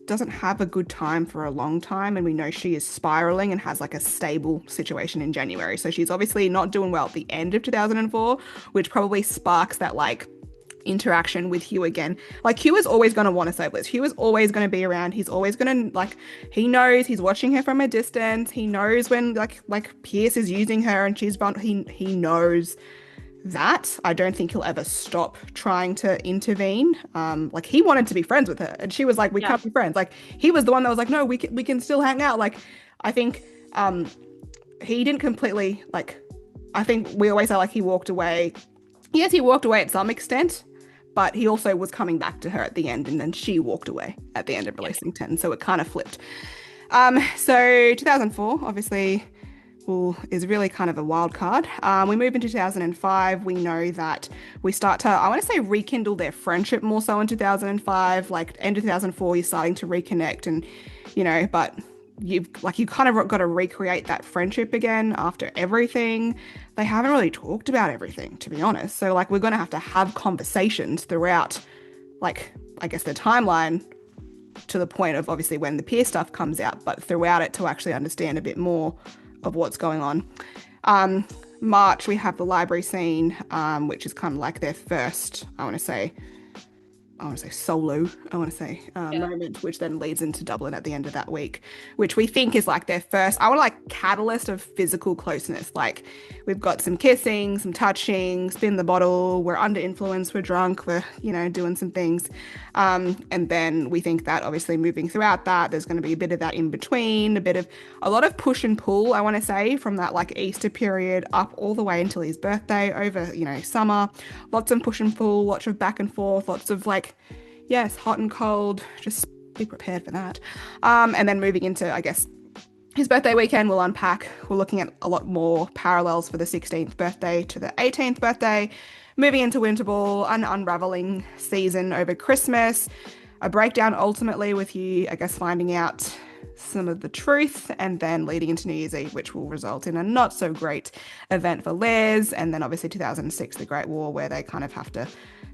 doesn't have a good time for a long time, and we know she is spiraling and has like a stable situation in January. So she's obviously not doing well at the end of 2004, which probably sparks that like interaction with Hugh again. Like Hugh is always going to want to save Liz. Hugh is always going to be around. He's always going to like, he knows he's watching her from a distance. He knows when like Pierce is using her and she's he knows that. I don't think he'll ever stop trying to intervene. Like he wanted to be friends with her, and she was like, we can't be friends. Like he was the one that was like, no, we can still hang out. Like I think he didn't completely, like, I think we always say like he walked away. Yes, he walked away at some extent, but he also was coming back to her at the end, and then she walked away at the end of releasing 10. So it kind of flipped. So 2004, obviously, is really kind of a wild card. We move into 2005. We know that we start to, I want to say, rekindle their friendship more so in 2005. Like end of 2004, you're starting to reconnect, and you know, but you kind of got to recreate that friendship again after everything. They haven't really talked about everything, to be honest. So like we're going to have conversations throughout, like I guess the timeline, to the point of obviously when the Pierce stuff comes out, but throughout it to actually understand a bit more of what's going on. March, we have the library scene, which is kind of like their first, I want to say solo, moment, which then leads into Dublin at the end of that week, which we think is like their first, I want to like catalyst of physical closeness. Like we've got some kissing, some touching, spin the bottle, we're under influence, we're drunk, we're, you know, doing some things. And then we think that obviously moving throughout that, there's going to be a bit of that in between, a lot of push and pull, I want to say, from that like Easter period up all the way until his birthday over, you know, summer. Lots of push and pull, lots of back and forth, lots of like, yes, hot and cold, just be prepared for that. And then moving into, I guess, his birthday weekend we'll unpack. We're looking at a lot more parallels for the 16th birthday to the 18th birthday, moving into Winter Ball, an unraveling season over Christmas, a breakdown ultimately with you, I guess, finding out some of the truth, and then leading into New Year's Eve, which will result in a not so great event for Liz, and then obviously 2006, the Great War, where they kind of have to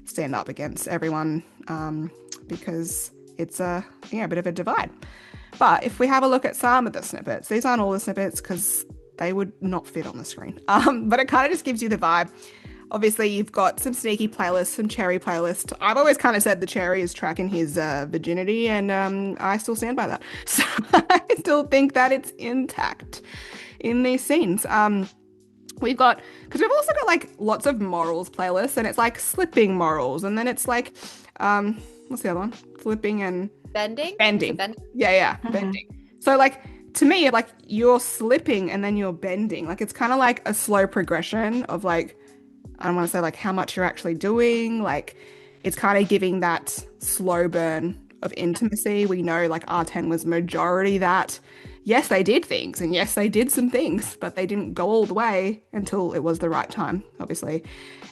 stand up against everyone because it's a bit of a divide. But if we have a look at some of the snippets, these aren't all the snippets because they would not fit on the screen, but it kind of just gives you the vibe. Obviously, you've got some sneaky playlists, some Cherry playlists. I've always kind of said the Cherry is tracking his virginity, and I still stand by that. So I still think that it's intact in these scenes. We've got, because we've also got like lots of morals playlists, and it's like slipping morals, and then it's like, what's the other one? Flipping and Bending. Yeah, bending. So like, to me, like, you're slipping and then you're bending. Like, it's kind of like a slow progression of like, I don't want to say like how much you're actually doing. Like, it's kind of giving that slow burn of intimacy. We know like R10 was majority that. Yes, they did things, and yes, they did some things, but they didn't go all the way until it was the right time, obviously,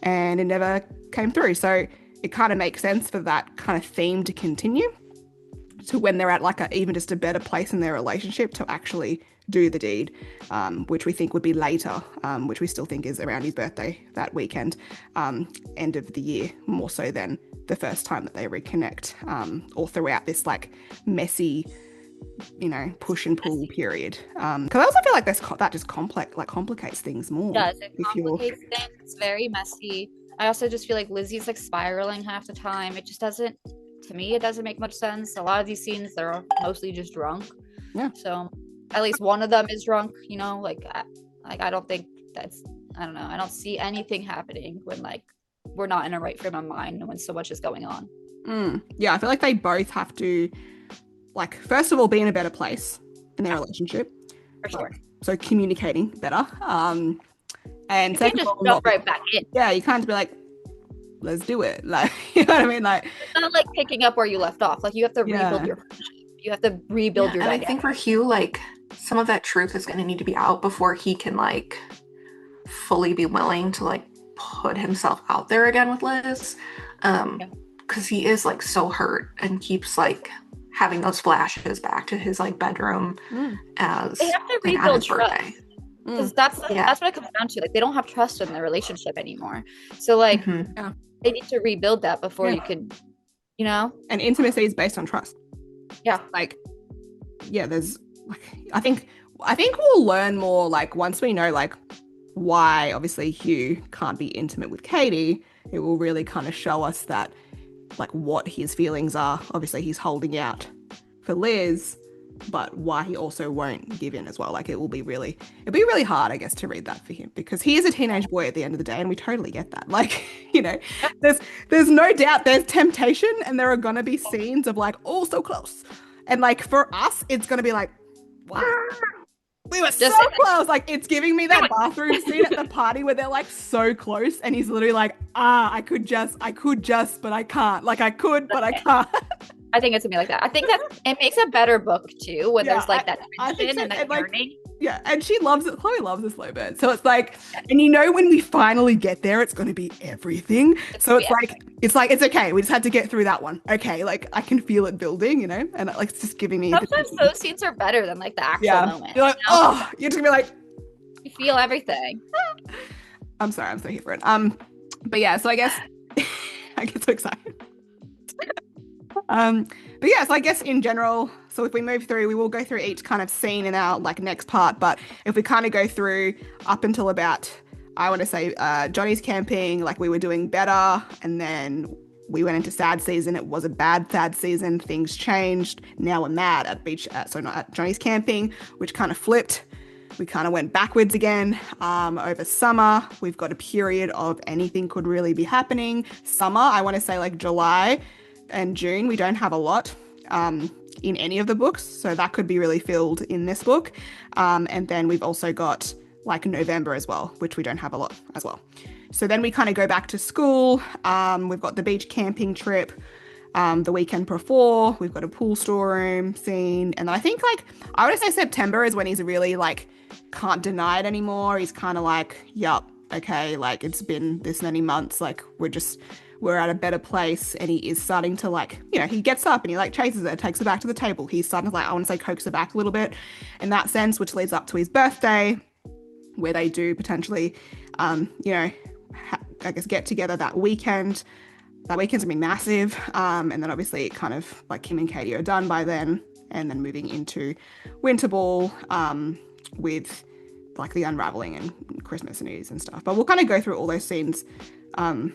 and it never came through. So it kind of makes sense for that kind of theme to continue to when they're at like even just a better place in their relationship to actually do the deed, which we think would be later, which we still think is around his birthday that weekend, end of the year, more so than the first time that they reconnect, or throughout this like messy, push and pull period. Because I also feel like that just complicates things more. It does. It complicates things. It's very messy. I also just feel like Lizzie's like spiraling half the time. It just doesn't, to me, it doesn't make much sense. A lot of these scenes, they're mostly just drunk. Yeah. So at least one of them is drunk, I don't think I don't know. I don't see anything happening when like we're not in a right frame of mind and when so much is going on. Yeah, I feel like they both have to, like, first of all, be in a better place in their relationship. For sure. So communicating better. And you second can't of just all, jump right back in. Yeah, you can't be like, let's do it. Like, you know what I mean? Like, it's not like picking up where you left off. Like, you have to rebuild your friendship. You have to rebuild your and dynamic. I think for Hugh, like, some of that truth is going to need to be out before he can like fully be willing to like put himself out there again with Liz, because he is like so hurt and keeps like having those flashes back to his like bedroom as they have to like, rebuild his trust, birthday. because that's what it comes down to. Like, they don't have trust in their relationship anymore, so like they need to rebuild that before you can, and intimacy is based on trust. Like, there's like, I think we'll learn more like once we know like why obviously Hugh can't be intimate with Katie. It will really kind of show us that like what his feelings are. Obviously he's holding out for Liz, but why he also won't give in as well. Like, it'll be really hard, I guess, to read that for him, because he is a teenage boy at the end of the day, and we totally get that. Like, there's no doubt there's temptation, and there are gonna be scenes of like, oh, so close. And like for us, it's gonna be like, wow, we were so close. Like, it's giving me that bathroom scene at the party where they're like so close, and he's literally like, I could just, but I can't. Like, I could, but I can't. I think it's gonna be like that. I think that it makes a better book too, when there's like that tension and that yearning. Yeah, and she loves it. Chloe loves a slow burn. So it's like, and when we finally get there, it's going to be everything. It's okay. We just had to get through that one. Okay, like, I can feel it building, and like, it's just giving me. Sometimes those scenes are better than like the actual moment. You're like, oh, you're just gonna be like, you feel everything. I'm sorry, I'm so here for it. But yeah, so I guess I get so excited. But yeah, so I guess in general, so if we move through, we will go through each kind of scene in our like next part, but if we kind of go through up until about, I want to say, Johnny's camping, like, we were doing better, and then we went into sad season. It was a bad sad season. Things changed. Now we're mad at not at Johnny's camping, which kind of flipped. We kind of went backwards again. Over summer, we've got a period of anything could really be happening. Summer, I want to say like July and June, we don't have a lot in any of the books, so that could be really filled in this book. And then we've also got like November as well, which we don't have a lot as well. So then we kind of go back to school. We've got the beach camping trip. The weekend before, we've got a pool storeroom scene. And then I think like, I would say September is when he's really like, can't deny it anymore. He's kind of like, yup, okay, like it's been this many months. Like we're at a better place. And he is starting to like, you know, he gets up and he like chases her, takes her back to the table. He's starting to like, I want to say coax her back a little bit in that sense, which leads up to his birthday, where they do potentially, you know, I guess get together that weekend. That weekend's gonna be massive. And then obviously kind of like Kim and Katie are done by then. And then moving into Winter Ball with like the unraveling and Christmas and New Year's and stuff. But we'll kind of go through all those scenes, I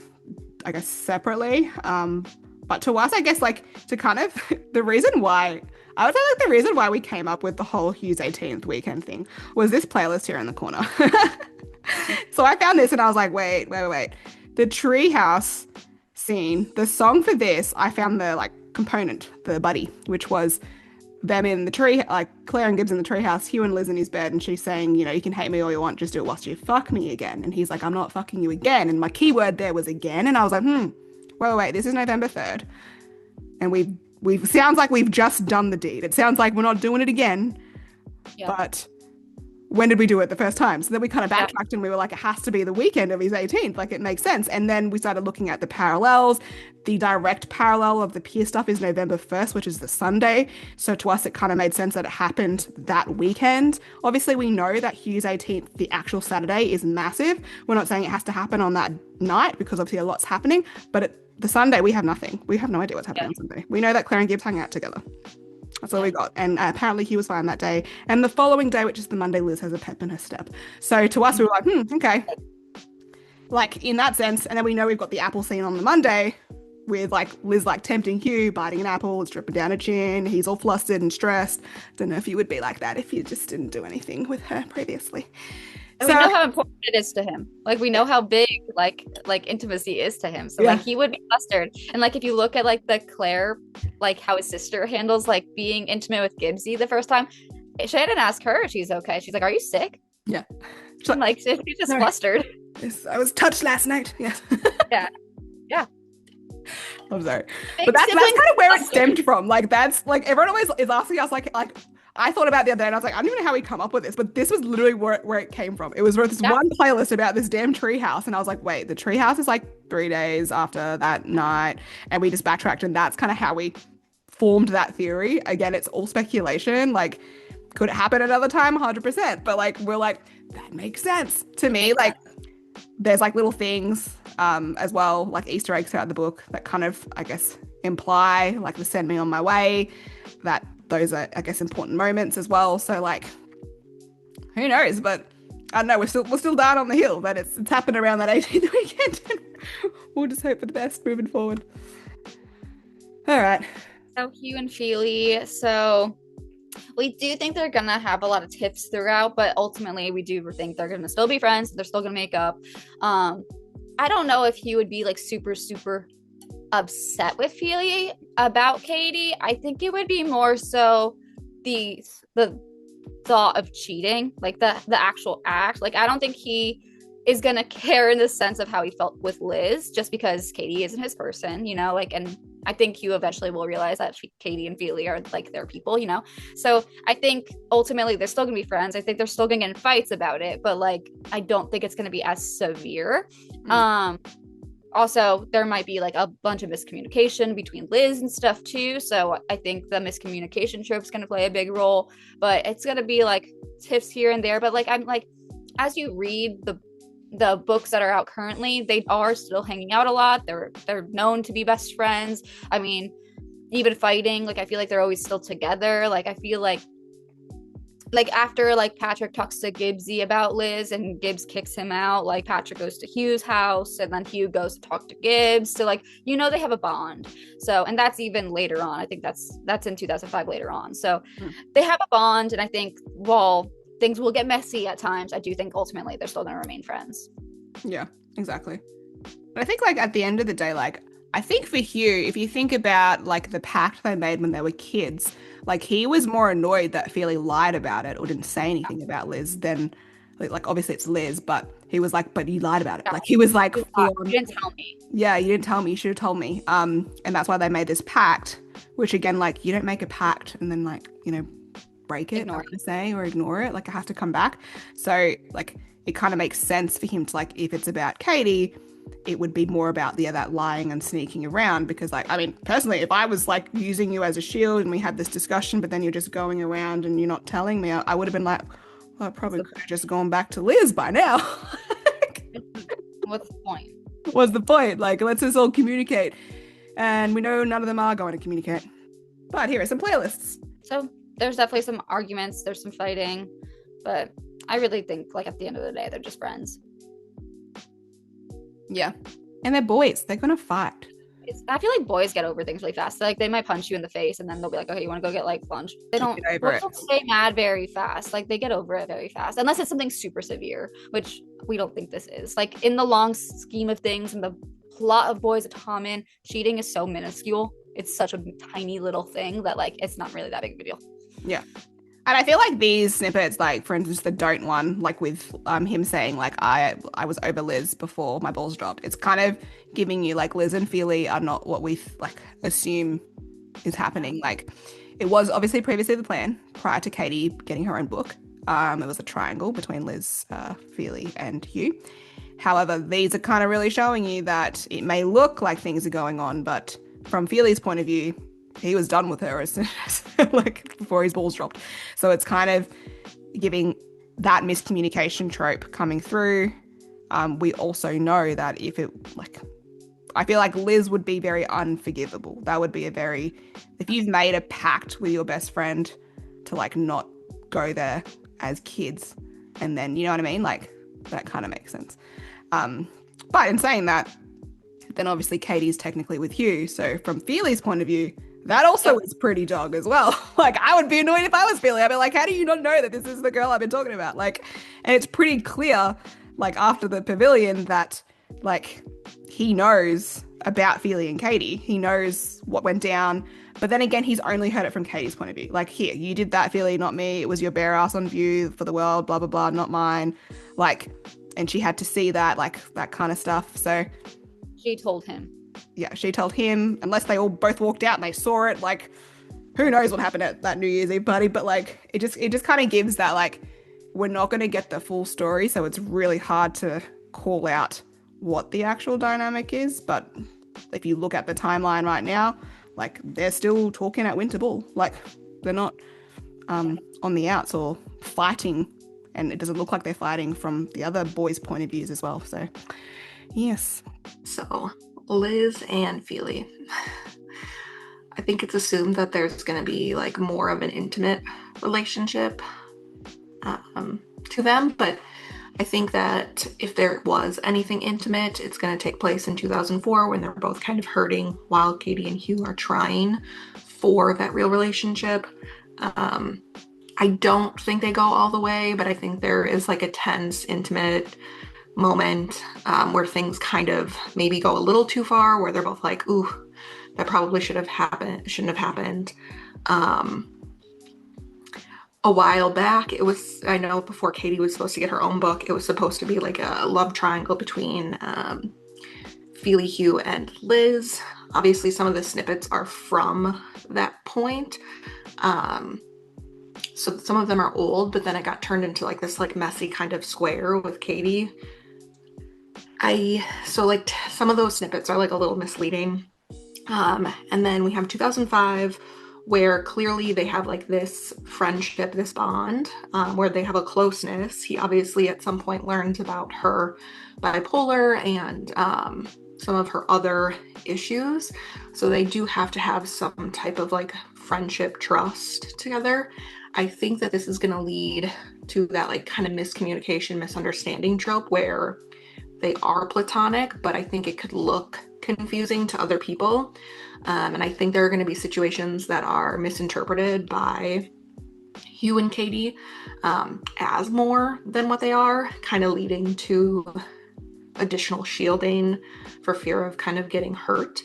guess, separately. But to us, I guess like to kind of the reason why, I would say like the reason why we came up with the whole Hugh's 18th weekend thing was this playlist here in the corner. So I found this and I was like, wait. The treehouse scene, the song for this, I found the like component, the buddy, which was them in the tree, like Claire and Gibbs in the treehouse, Hugh and Liz in his bed, and she's saying, you know, you can hate me all you want, just do it whilst you fuck me again. And he's like, I'm not fucking you again. And my keyword there was again. And I was like, wait, this is November 3rd. And we've sounds like we've just done the deed. It sounds like we're not doing it again. Yeah. But when did we do it the first time? So then we kind of backtracked and we were like, it has to be the weekend of his 18th. Like, it makes sense. And then we started looking at the parallels. The direct parallel of the Pierce stuff is November 1st, which is the Sunday. So to us, it kind of made sense that it happened that weekend. Obviously, we know that Hugh's 18th, the actual Saturday, is massive. We're not saying it has to happen on that night because obviously a lot's happening. But the Sunday, we have nothing. We have no idea what's happening on Sunday. We know that Claire and Gibbs hung out together. That's all we got. And apparently he was fine that day. And the following day, which is the Monday, Liz has a pep in her step. So to us, we were like, okay. Like, in that sense. And then we know we've got the apple scene on the Monday with, like, Liz, like, tempting Hugh, biting an apple, it's dripping down her chin. He's all flustered and stressed. Don't know if you would be like that if you just didn't do anything with her previously. And we know how important it is to him. Like, we know how big, like intimacy is to him. So, like, he would be flustered. And, like, if you look at, like, the Claire, like, how his sister handles, like, being intimate with Gibsie the first time, Shannon asked her if she's okay. She's like, are you sick? Yeah. She's like, she's just flustered. Yes, I was touched last night. Yes. Yeah. I'm sorry. But that's kind of where it stemmed from. Like, that's, like, everyone always is asking us, like, I thought about the other day and I was like, I don't even know how we come up with this, but this was literally where it came from. It was this one playlist about this damn treehouse. And I was like, wait, the treehouse is like 3 days after that night. And we just backtracked. And that's kind of how we formed that theory. Again, it's all speculation. Like, could it happen another time? 100%. But like, we're like, that makes sense to me. Like, there's like little things as well, like Easter eggs throughout the book that kind of, I guess, imply like the send me on my way, that those are, I guess, important moments as well. So like, who knows? But I don't know, we're still down on the hill, but it's happened around that 18th weekend. We'll just hope for the best moving forward. All right. So Hugh and Feely. So we do think they're gonna have a lot of tiffs throughout, but ultimately we do think they're gonna still be friends. They're still gonna make up. I don't know if Hugh would be like super upset with Feely about Katie. I think it would be more so the thought of cheating, like the actual act. Like, I don't think he is gonna care in the sense of how he felt with Liz, just because Katie isn't his person, you know, like, and I think Hugh eventually will realize that Katie and Feely are like their people, you know. So I think ultimately they're still gonna be friends. I think they're still gonna get in fights about it, but like, I don't think it's gonna be as severe. Also, there might be like a bunch of miscommunication between Liz and stuff too. So I think the miscommunication trope is going to play a big role, but it's going to be like tips here and there. But like, I'm like, as you read the books that are out currently, they are still hanging out a lot. They're known to be best friends. I mean, even fighting, like, I feel like they're always still together. Like, I feel like after like Patrick talks to Gibsie about Liz and Gibbs kicks him out, like Patrick goes to Hugh's house and then Hugh goes to talk to Gibbs. So like, you know, they have a bond. So, and that's even later on. I think that's in 2005 later on. So they have a bond, and I think while things will get messy at times, I do think ultimately they're still going to remain friends. Yeah, exactly. But I think like at the end of the day, like, I think for Hugh, if you think about like the pact they made when they were kids, like he was more annoyed that Feely lied about it or didn't say anything about Liz than, like, obviously it's Liz, but he was like, but you lied about it. Like he was like, You didn't tell me. yeah, you didn't tell me. You should have told me. And that's why they made this pact, which again, like you don't make a pact and then like, you know, break it, Ignore I'm gonna say, or ignore it. Like I have to come back. So like it kind of makes sense for him to like, if it's about Katie, it would be more about that lying and sneaking around, because like, I mean, personally, if I was like using you as a shield and we had this discussion, but then you're just going around and you're not telling me, I would have been like, well, I probably could have just gone back to Liz by now. What's the point? What's the point? Like, let's just all communicate. And we know none of them are going to communicate. But here are some playlists. So there's definitely some arguments, there's some fighting, but I really think like at the end of the day, they're just friends. Yeah. And they're boys. They're going to fight. I feel like boys get over things really fast. Like they might punch you in the face and then they'll be like, okay, you want to go get like lunch? They don't stay mad very fast. Like they get over it very fast, unless it's something super severe, which we don't think this is. Like in the long scheme of things and the plot of Boys of Tommen, cheating is so minuscule. It's such a tiny little thing that like it's not really that big of a deal. Yeah. And I feel like these snippets, like for instance, the don't one, like with him saying like I was over Liz before my balls dropped. It's kind of giving you like Liz and Feely are not what we like assume is happening. Like it was obviously previously the plan prior to Katie getting her own book. It was a triangle between Liz, Feely, and Hugh. However, these are kind of really showing you that it may look like things are going on, but from Feely's point of view, he was done with her as soon as like before his balls dropped. So it's kind of giving that miscommunication trope coming through. We also know that if I feel like Liz would be very unforgivable. That would be if you've made a pact with your best friend to like not go there as kids, and then, you know what I mean? Like that kind of makes sense. But in saying that, then obviously Katie's technically with Hugh. So from Feely's point of view, that also is pretty dog as well. Like I would be annoyed if I was Feely. I'd be like, how do you not know that this is the girl I've been talking about? Like, and it's pretty clear, like after the pavilion, that like he knows about Feely and Katie. He knows what went down. But then again, he's only heard it from Katie's point of view. Like, here, you did that, Feely, not me. It was your bare ass on view for the world, blah, blah, blah, not mine. Like, and she had to see that, like, that kind of stuff. So she told him. Yeah, she told him, unless they all both walked out and they saw it. Like, who knows what happened at that New Year's Eve party. But, like, it just kind of gives that, like, we're not going to get the full story. So it's really hard to call out what the actual dynamic is. But if you look at the timeline right now, like, they're still talking at Winter Ball. Like, they're not on the outs or fighting. And it doesn't look like they're fighting from the other boys' point of views as well. So, yes. So, Liz and Feely. I think it's assumed that there's going to be, like, more of an intimate relationship to them. But I think that if there was anything intimate, it's going to take place in 2004 when they're both kind of hurting while Katie and Hugh are trying for that real relationship. I don't think they go all the way, but I think there is like a tense, intimate moment where things kind of maybe go a little too far, where they're both like, ooh, that probably shouldn't have happened. A while back, I know before Katie was supposed to get her own book, it was supposed to be like a love triangle between Feely, Hugh, and Liz. Obviously, some of the snippets are from that point. So some of them are old, but then it got turned into like this like messy kind of square with Katie. Some of those snippets are like a little misleading. And then we have 2005, where clearly they have like this friendship, this bond, where they have a closeness. He obviously at some point learns about her bipolar and some of her other issues. So they do have to have some type of like friendship trust together. I think that this is going to lead to that like kind of miscommunication, misunderstanding trope where they are platonic, but I think it could look confusing to other people. And I think there are going to be situations that are misinterpreted by Hugh and Katie as more than what they are, kind of leading to additional shielding for fear of kind of getting hurt.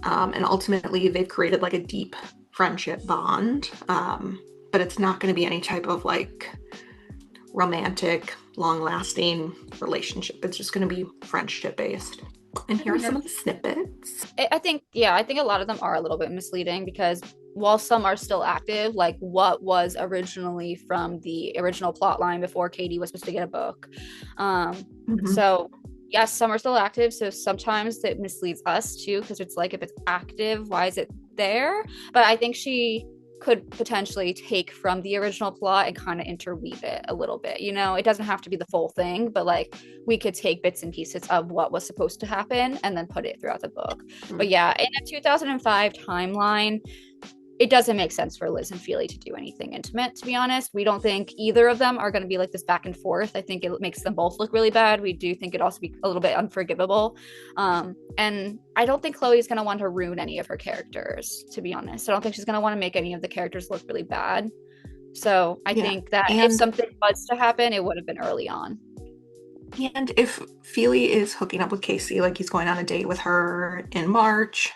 And ultimately, they've created like a deep friendship bond, but it's not going to be any type of like romantic, long-lasting relationship. It's just going to be friendship-based. And here are some of the snippets. I think a lot of them are a little bit misleading because while some are still active, like what was originally from the original plot line before Katie was supposed to get a book. So yes, some are still active. So sometimes it misleads us too, because it's like, if it's active, why is it there? But I think she could potentially take from the original plot and kind of interweave it a little bit. You know, it doesn't have to be the full thing, but like we could take bits and pieces of what was supposed to happen and then put it throughout the book. But yeah, in a 2005 timeline, it doesn't make sense for Liz and Feely to do anything intimate, to be honest. We don't think either of them are going to be like this back and forth. I think it makes them both look really bad. We do think it'd also be a little bit unforgivable. And I don't think Chloe's going to want to ruin any of her characters, to be honest. I don't think she's going to want to make any of the characters look really bad. So I think that if something was to happen, it would have been early on. And if Feely is hooking up with Casey, like he's going on a date with her in March,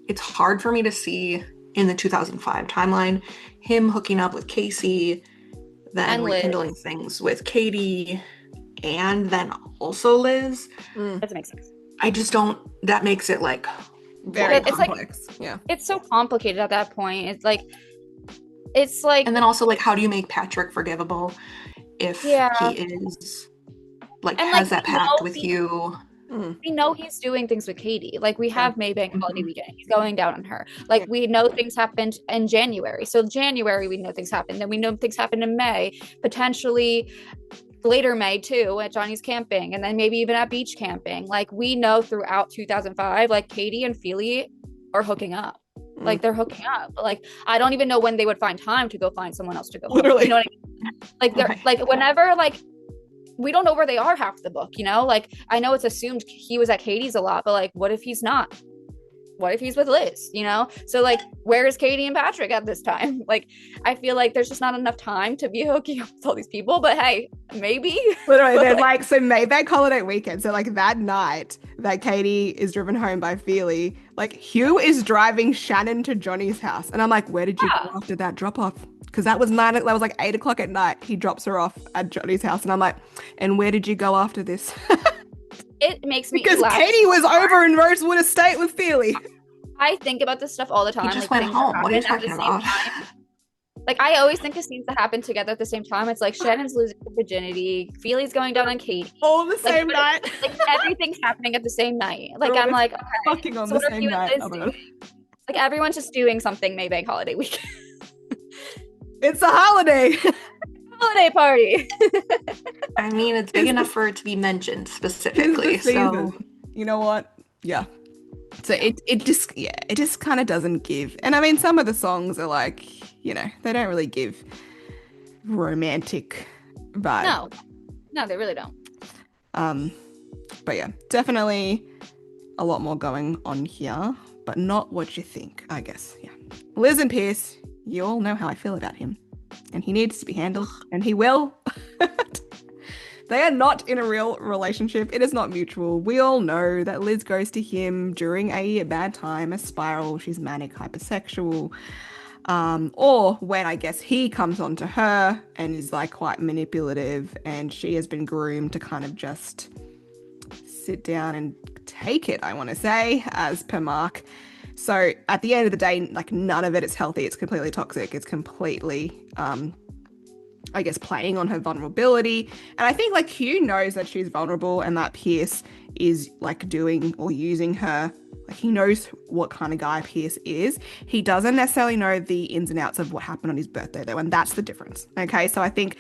it's hard for me to see in the 2005 timeline him hooking up with Casey, then rekindling things with Katie, and then also Liz. Doesn't make sense. I just don't. That makes it like very complex. It's so complicated at that point. It's like, and then also like, how do you make Patrick forgivable if he is like has that pact with you? We know he's doing things with Katie. Like we have Maybank holiday weekend. He's going down on her. Like we know things happened in January. So January we know things happened. Then we know things happened in May. Potentially later May too at Johnny's camping. And then maybe even at beach camping. Like we know throughout 2005, like Katie and Feely are hooking up. Like they're hooking up. Like I don't even know when they would find time to go find someone else to go. Literally. You know what I mean? Like they're like whenever like we don't know where they are half the book, you know? Like, I know it's assumed he was at Katie's a lot, but like, what if he's not? What if he's with Liz, you know? So like, where is Katie and Patrick at this time? Like, I feel like there's just not enough time to be hooking up with all these people, but hey, maybe. Literally, they're like, so Maybank holiday weekend. So like that night that Katie is driven home by Feely, like Hugh is driving Shannon to Johnny's house. And I'm like, where did you go after that drop off? Because that was like 8 o'clock at night. He drops her off at Johnny's house. And I'm like, and where did you go after this? It makes me because Katie was over in Rosewood Estate with Feely. I think about this stuff all the time. He just went home. What are you talking about? Like, I always think of scenes that happen together at the same time. It's like Shannon's losing her virginity. Feely's going down on Katie. All the same night. Like, everything's happening at the same night. Like, I'm like, okay. Fucking on the same night. Like, everyone's just doing something Maybank holiday weekend. It's a holiday. Holiday party. I mean, it's big enough for it to be mentioned specifically. So, you know what? Yeah. So it just kind of doesn't give. And I mean, some of the songs are like, you know, they don't really give romantic vibe. No, they really don't. But yeah, definitely a lot more going on here, but not what you think, I guess. Yeah. Liz and Pierce, you all know how I feel about him, and he needs to be handled, and he will. They are not in a real relationship. It is not mutual. We all know that Liz goes to him during a bad time, a spiral. She's manic, hypersexual. Or when I guess he comes on to her and is like quite manipulative, and she has been groomed to kind of just sit down and take it, I want to say, as per Mark. So at the end of the day, like none of it is healthy. It's completely toxic. It's completely, I guess, playing on her vulnerability. And I think like Hugh knows that she's vulnerable and that Pierce is like doing or using her. Like he knows what kind of guy Pierce is. He doesn't necessarily know the ins and outs of what happened on his birthday though. And that's the difference. Okay. So I think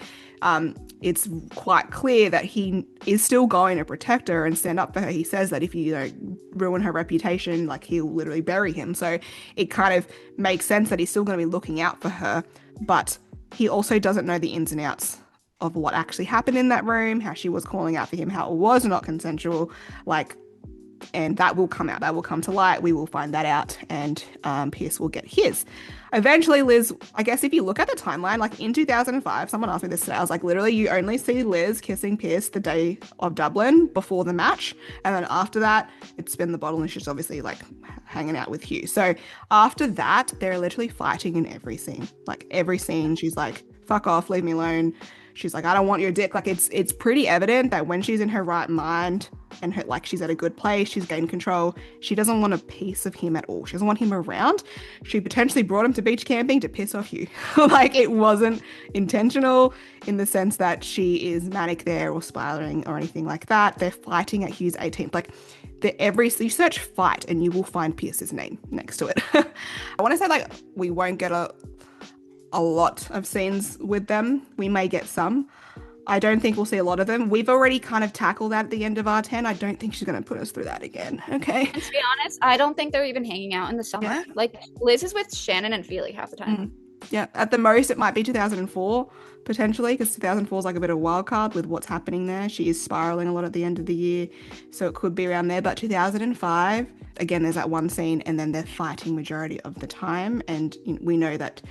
it's quite clear that he is still going to protect her and stand up for her. He says that if you ruin her reputation, like he'll literally bury him. So it kind of makes sense that he's still going to be looking out for her, but he also doesn't know the ins and outs of what actually happened in that room, how she was calling out for him, how it was not consensual, and that will come out. That will come to light. We will find that out, and Pierce will get his. Eventually, Liz, I guess if you look at the timeline, like in 2005, someone asked me this today, I was like, literally, you only see Liz kissing Pierce the day of Dublin before the match, and then after that, it's been the bottle, and she's obviously like hanging out with Hugh. So after that, they're literally fighting in every scene. Like every scene, she's like, fuck off, leave me alone. she's like, I don't want your dick. Like it's pretty evident that when she's in her right mind and her, like she's at a good place, she's gained control, she doesn't want a piece of him at all. She doesn't want him around. She potentially brought him to beach camping to piss off Hugh. Like it wasn't intentional in the sense that she is manic there or spiraling or anything like that. They're fighting at Hugh's 18th. Like you search fight and you will find Pierce's name next to it. I want to say like we won't get a lot of scenes with them. We may get some. I don't think we'll see a lot of them. We've already kind of tackled that at the end of R10. I don't think she's going to put us through that again. Okay. And to be honest, I don't think they're even hanging out in the summer. Yeah. Like Liz is with Shannon and Feely half the time. Yeah. At the most, it might be 2004 potentially, because 2004 is like a bit of a wild card with what's happening there. She is spiraling a lot at the end of the year, so it could be around there. But 2005, again, there's that one scene, and then they're fighting majority of the time. And we know that.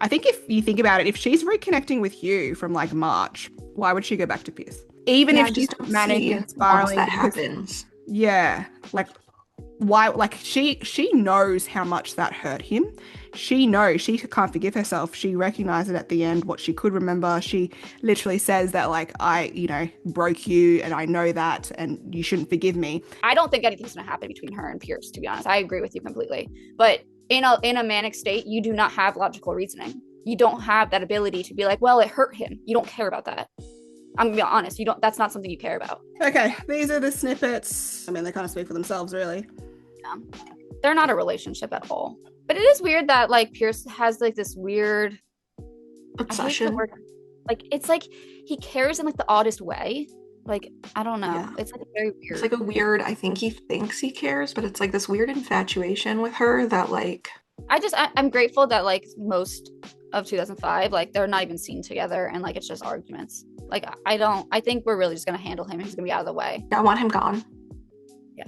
I think if you think about it, if she's reconnecting with Hugh from like March, why would she go back to Pierce? Even if she's manic and spiraling, that happens. Yeah, like why? Like she knows how much that hurt him. She knows she can't forgive herself. She recognized it at the end, what she could remember. She literally says that like, I broke you and I know that and you shouldn't forgive me. I don't think anything's going to happen between her and Pierce, to be honest. I agree with you completely. But in a manic state, you do not have logical reasoning. You don't have that ability to be like, well, it hurt him. You don't care about that. I'm gonna be honest, that's not something you care about. Okay, these are the snippets. I mean, they kind of speak for themselves, really. Yeah. They're not a relationship at all. But it is weird that like Pierce has like this weird obsession. Like it's like he cares in like the oddest way. Like I don't know. Yeah. It's like very weird. It's like a weird, I think he thinks he cares, but it's like this weird infatuation with her that like I'm grateful that like most of 2005, like they're not even seen together and like it's just arguments. Like I think we're really just gonna handle him. He's gonna be out of the way. I want him gone. Yeah.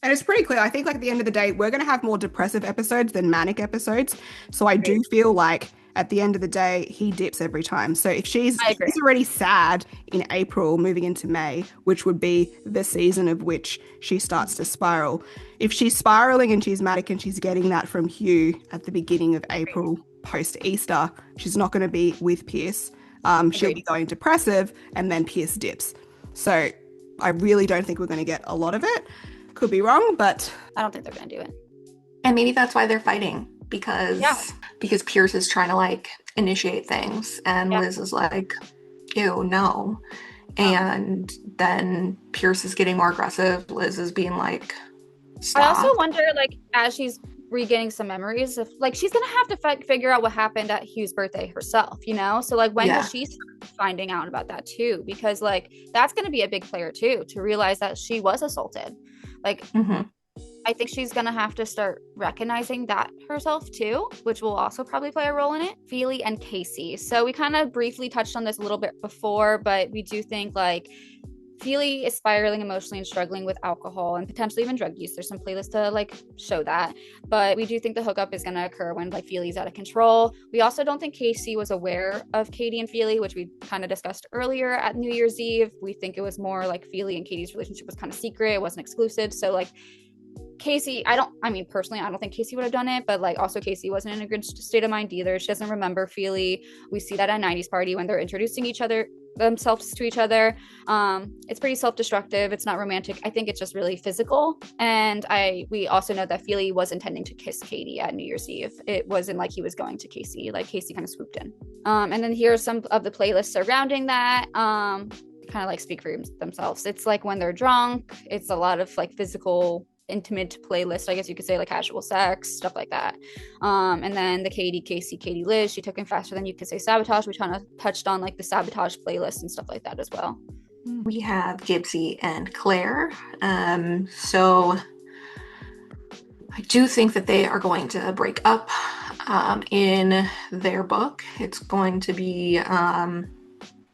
And it's pretty clear. I think like at the end of the day, we're going to have more depressive episodes than manic episodes. So I do feel like at the end of the day, he dips every time. So if she's already sad in April, moving into May, which would be the season of which she starts to spiral. If she's spiraling and she's manic and she's getting that from Hugh at the beginning of April, post Easter, she's not going to be with Pierce. She'll be going depressive and then Pierce dips. So I really don't think we're going to get a lot of it. Could be wrong, but I don't think they're gonna do it. And maybe that's why they're fighting, because Pierce is trying to like initiate things and Liz is like, ew, no. And then Pierce is getting more aggressive. Liz is being like, stop. I also wonder, like, as she's regaining some memories, if like she's gonna have to figure out what happened at Hugh's birthday herself, so like when does she start finding out about that too? Because like that's gonna be a big player too, to realize that she was assaulted. Like I think she's gonna have to start recognizing that herself too, which will also probably play a role in it. Feely and Casey. So we kind of briefly touched on this a little bit before, but we do think like Feely is spiraling emotionally and struggling with alcohol and potentially even drug use. There's some playlists to like show that, but we do think the hookup is going to occur when like Feely's out of control. We also don't think Casey was aware of Katie and Feely, which we kind of discussed earlier at New Year's Eve. We think it was more like Feely and Katie's relationship was kind of secret. It wasn't exclusive. So like Casey, personally, I don't think Casey would have done it, but like also Casey wasn't in a good state of mind either. She doesn't remember Feely. We see that at 90s party when they're introducing themselves to each other. It's pretty self-destructive. It's not romantic. I think it's just really physical. And we also know that Feely was intending to kiss Katie at New Year's Eve. It wasn't like he was going to Casey. Like Casey kind of swooped in. And then here are some of the playlists surrounding that. Kind of like speak for themselves. It's like when they're drunk. It's a lot of like physical, intimate playlist, I guess you could say, like casual sex, stuff like that. And then the Katie Liz, she took him faster than you could say sabotage. We kind of touched on like the sabotage playlist and stuff like that as well. We have Gibsie and Claire. So I do think that they are going to break up in their book. It's going to be,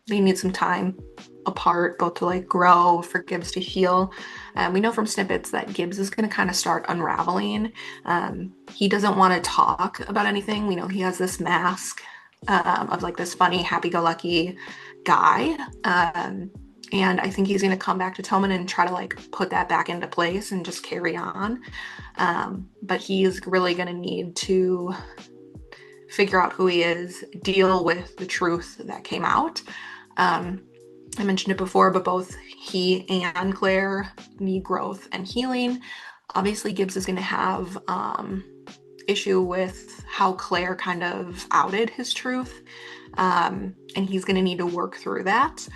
they need some time apart, both to like grow, for Gibbs to heal. We know from snippets that Gibbs is going to kind of start unraveling. He doesn't want to talk about anything. We know he has this mask of like this funny, happy-go-lucky guy. And I think he's going to come back to Tommen and try to like put that back into place and just carry on. But he's really going to need to figure out who he is, deal with the truth that came out. I mentioned it before, but both he and Claire need growth and healing. Obviously, Gibbs is going to have issue with how Claire kind of outed his truth, and he's going to need to work through that.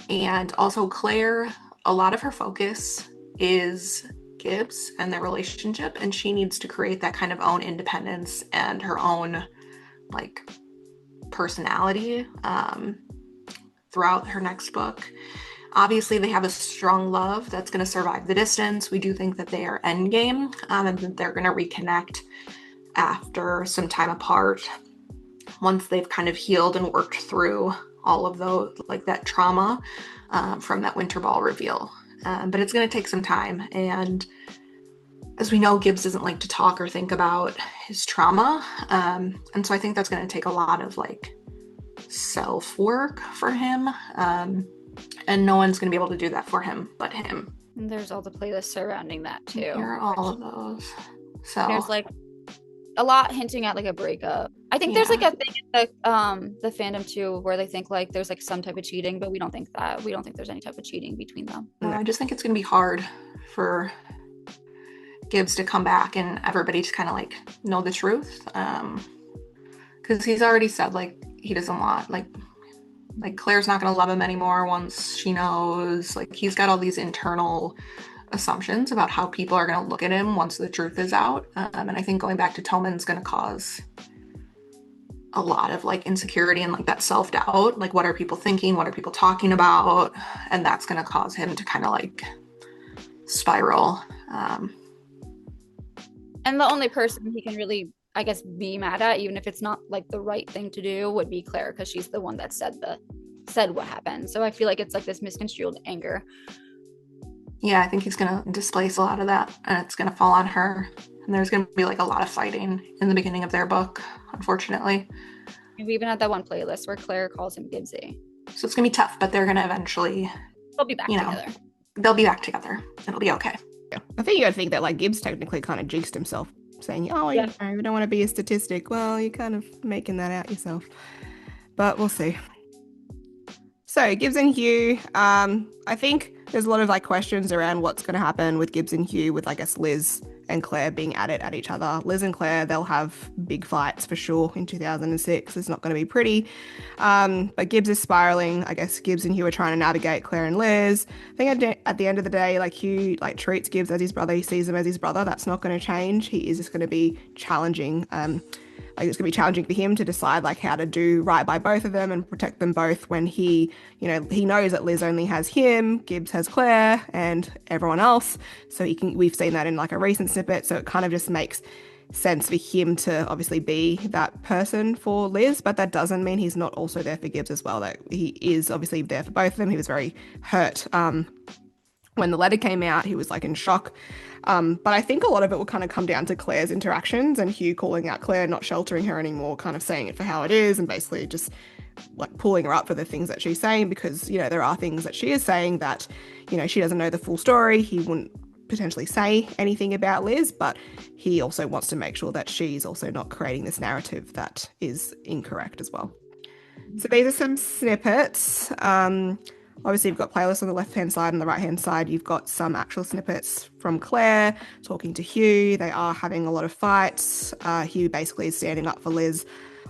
And also, Claire, a lot of her focus is Gibbs and their relationship, and she needs to create that kind of own independence and her own like personality throughout her next book. Obviously, they have a strong love that's going to survive the distance. We do think that they are endgame, and that they're going to reconnect after some time apart once they've kind of healed and worked through all of those, like that trauma from that winter ball reveal. But it's going to take some time. And as we know, Gibbs doesn't like to talk or think about his trauma. And so I think that's going to take a lot of like self-work for him. And no one's going to be able to do that for him but him. And there's all the playlists surrounding that too. There are all of those. So there's like a lot hinting at like a breakup. I think there's like a thing in the fandom too where they think like there's like some type of cheating, but we don't think that. We don't think there's any type of cheating between them. I just think it's going to be hard for Gibbs to come back and everybody to kind of like know the truth. Because he's already said like he doesn't want like Claire's not going to love him anymore once she knows. Like he's got all these internal assumptions about how people are going to look at him once the truth is out. And I think going back to Tommen's going to cause a lot of like insecurity and like that self-doubt. Like what are people thinking? What are people talking about? And that's going to cause him to kind of like spiral. And the only person he can really, I guess, be mad at, even if it's not like the right thing to do, would be Claire, because she's the one that said what happened. So I feel like it's like this misconstrued anger. Yeah, I think he's going to displace a lot of that, and it's going to fall on her. And there's going to be like a lot of fighting in the beginning of their book, unfortunately. We even had that one playlist where Claire calls him Gibsie. So it's going to be tough, but they're going to eventually, they'll be back together. They'll be back together. It'll be okay. Yeah. I think you got to think that like Gibbs technically kind of jinxed himself, saying, "Oh, you know, we don't want to be a statistic." Well, you're kind of making that out yourself, but we'll see. So Gibbs and Hugh, I think there's a lot of like questions around what's going to happen with Gibbs and Hugh, with I guess Liz and Claire being at it at each other. Liz and Claire, they'll have big fights for sure in 2006. It's not going to be pretty. But Gibbs is spiraling. I guess Gibbs and Hugh are trying to navigate Claire and Liz. I think at the end of the day, like Hugh like treats Gibbs as his brother. He sees him as his brother. That's not going to change. He is just going to be challenging. Like it's going to be challenging for him to decide like how to do right by both of them and protect them both when he knows that Liz only has him, Gibbs has Claire and everyone else. So we've seen that in like a recent snippet. So it kind of just makes sense for him to obviously be that person for Liz, but that doesn't mean he's not also there for Gibbs as well. That he is obviously there for both of them. He was very hurt when the letter came out. He was like in shock. But I think a lot of it will kind of come down to Claire's interactions and Hugh calling out Claire, not sheltering her anymore, kind of saying it for how it is and basically just like pulling her up for the things that she's saying, because, you know, there are things that she is saying that, you know, she doesn't know the full story. He wouldn't potentially say anything about Liz, but he also wants to make sure that she's also not creating this narrative that is incorrect as well. So these are some snippets. Obviously, you've got playlists on the left-hand side and the right-hand side. You've got some actual snippets from Claire talking to Hugh. They are having a lot of fights. Hugh basically is standing up for Liz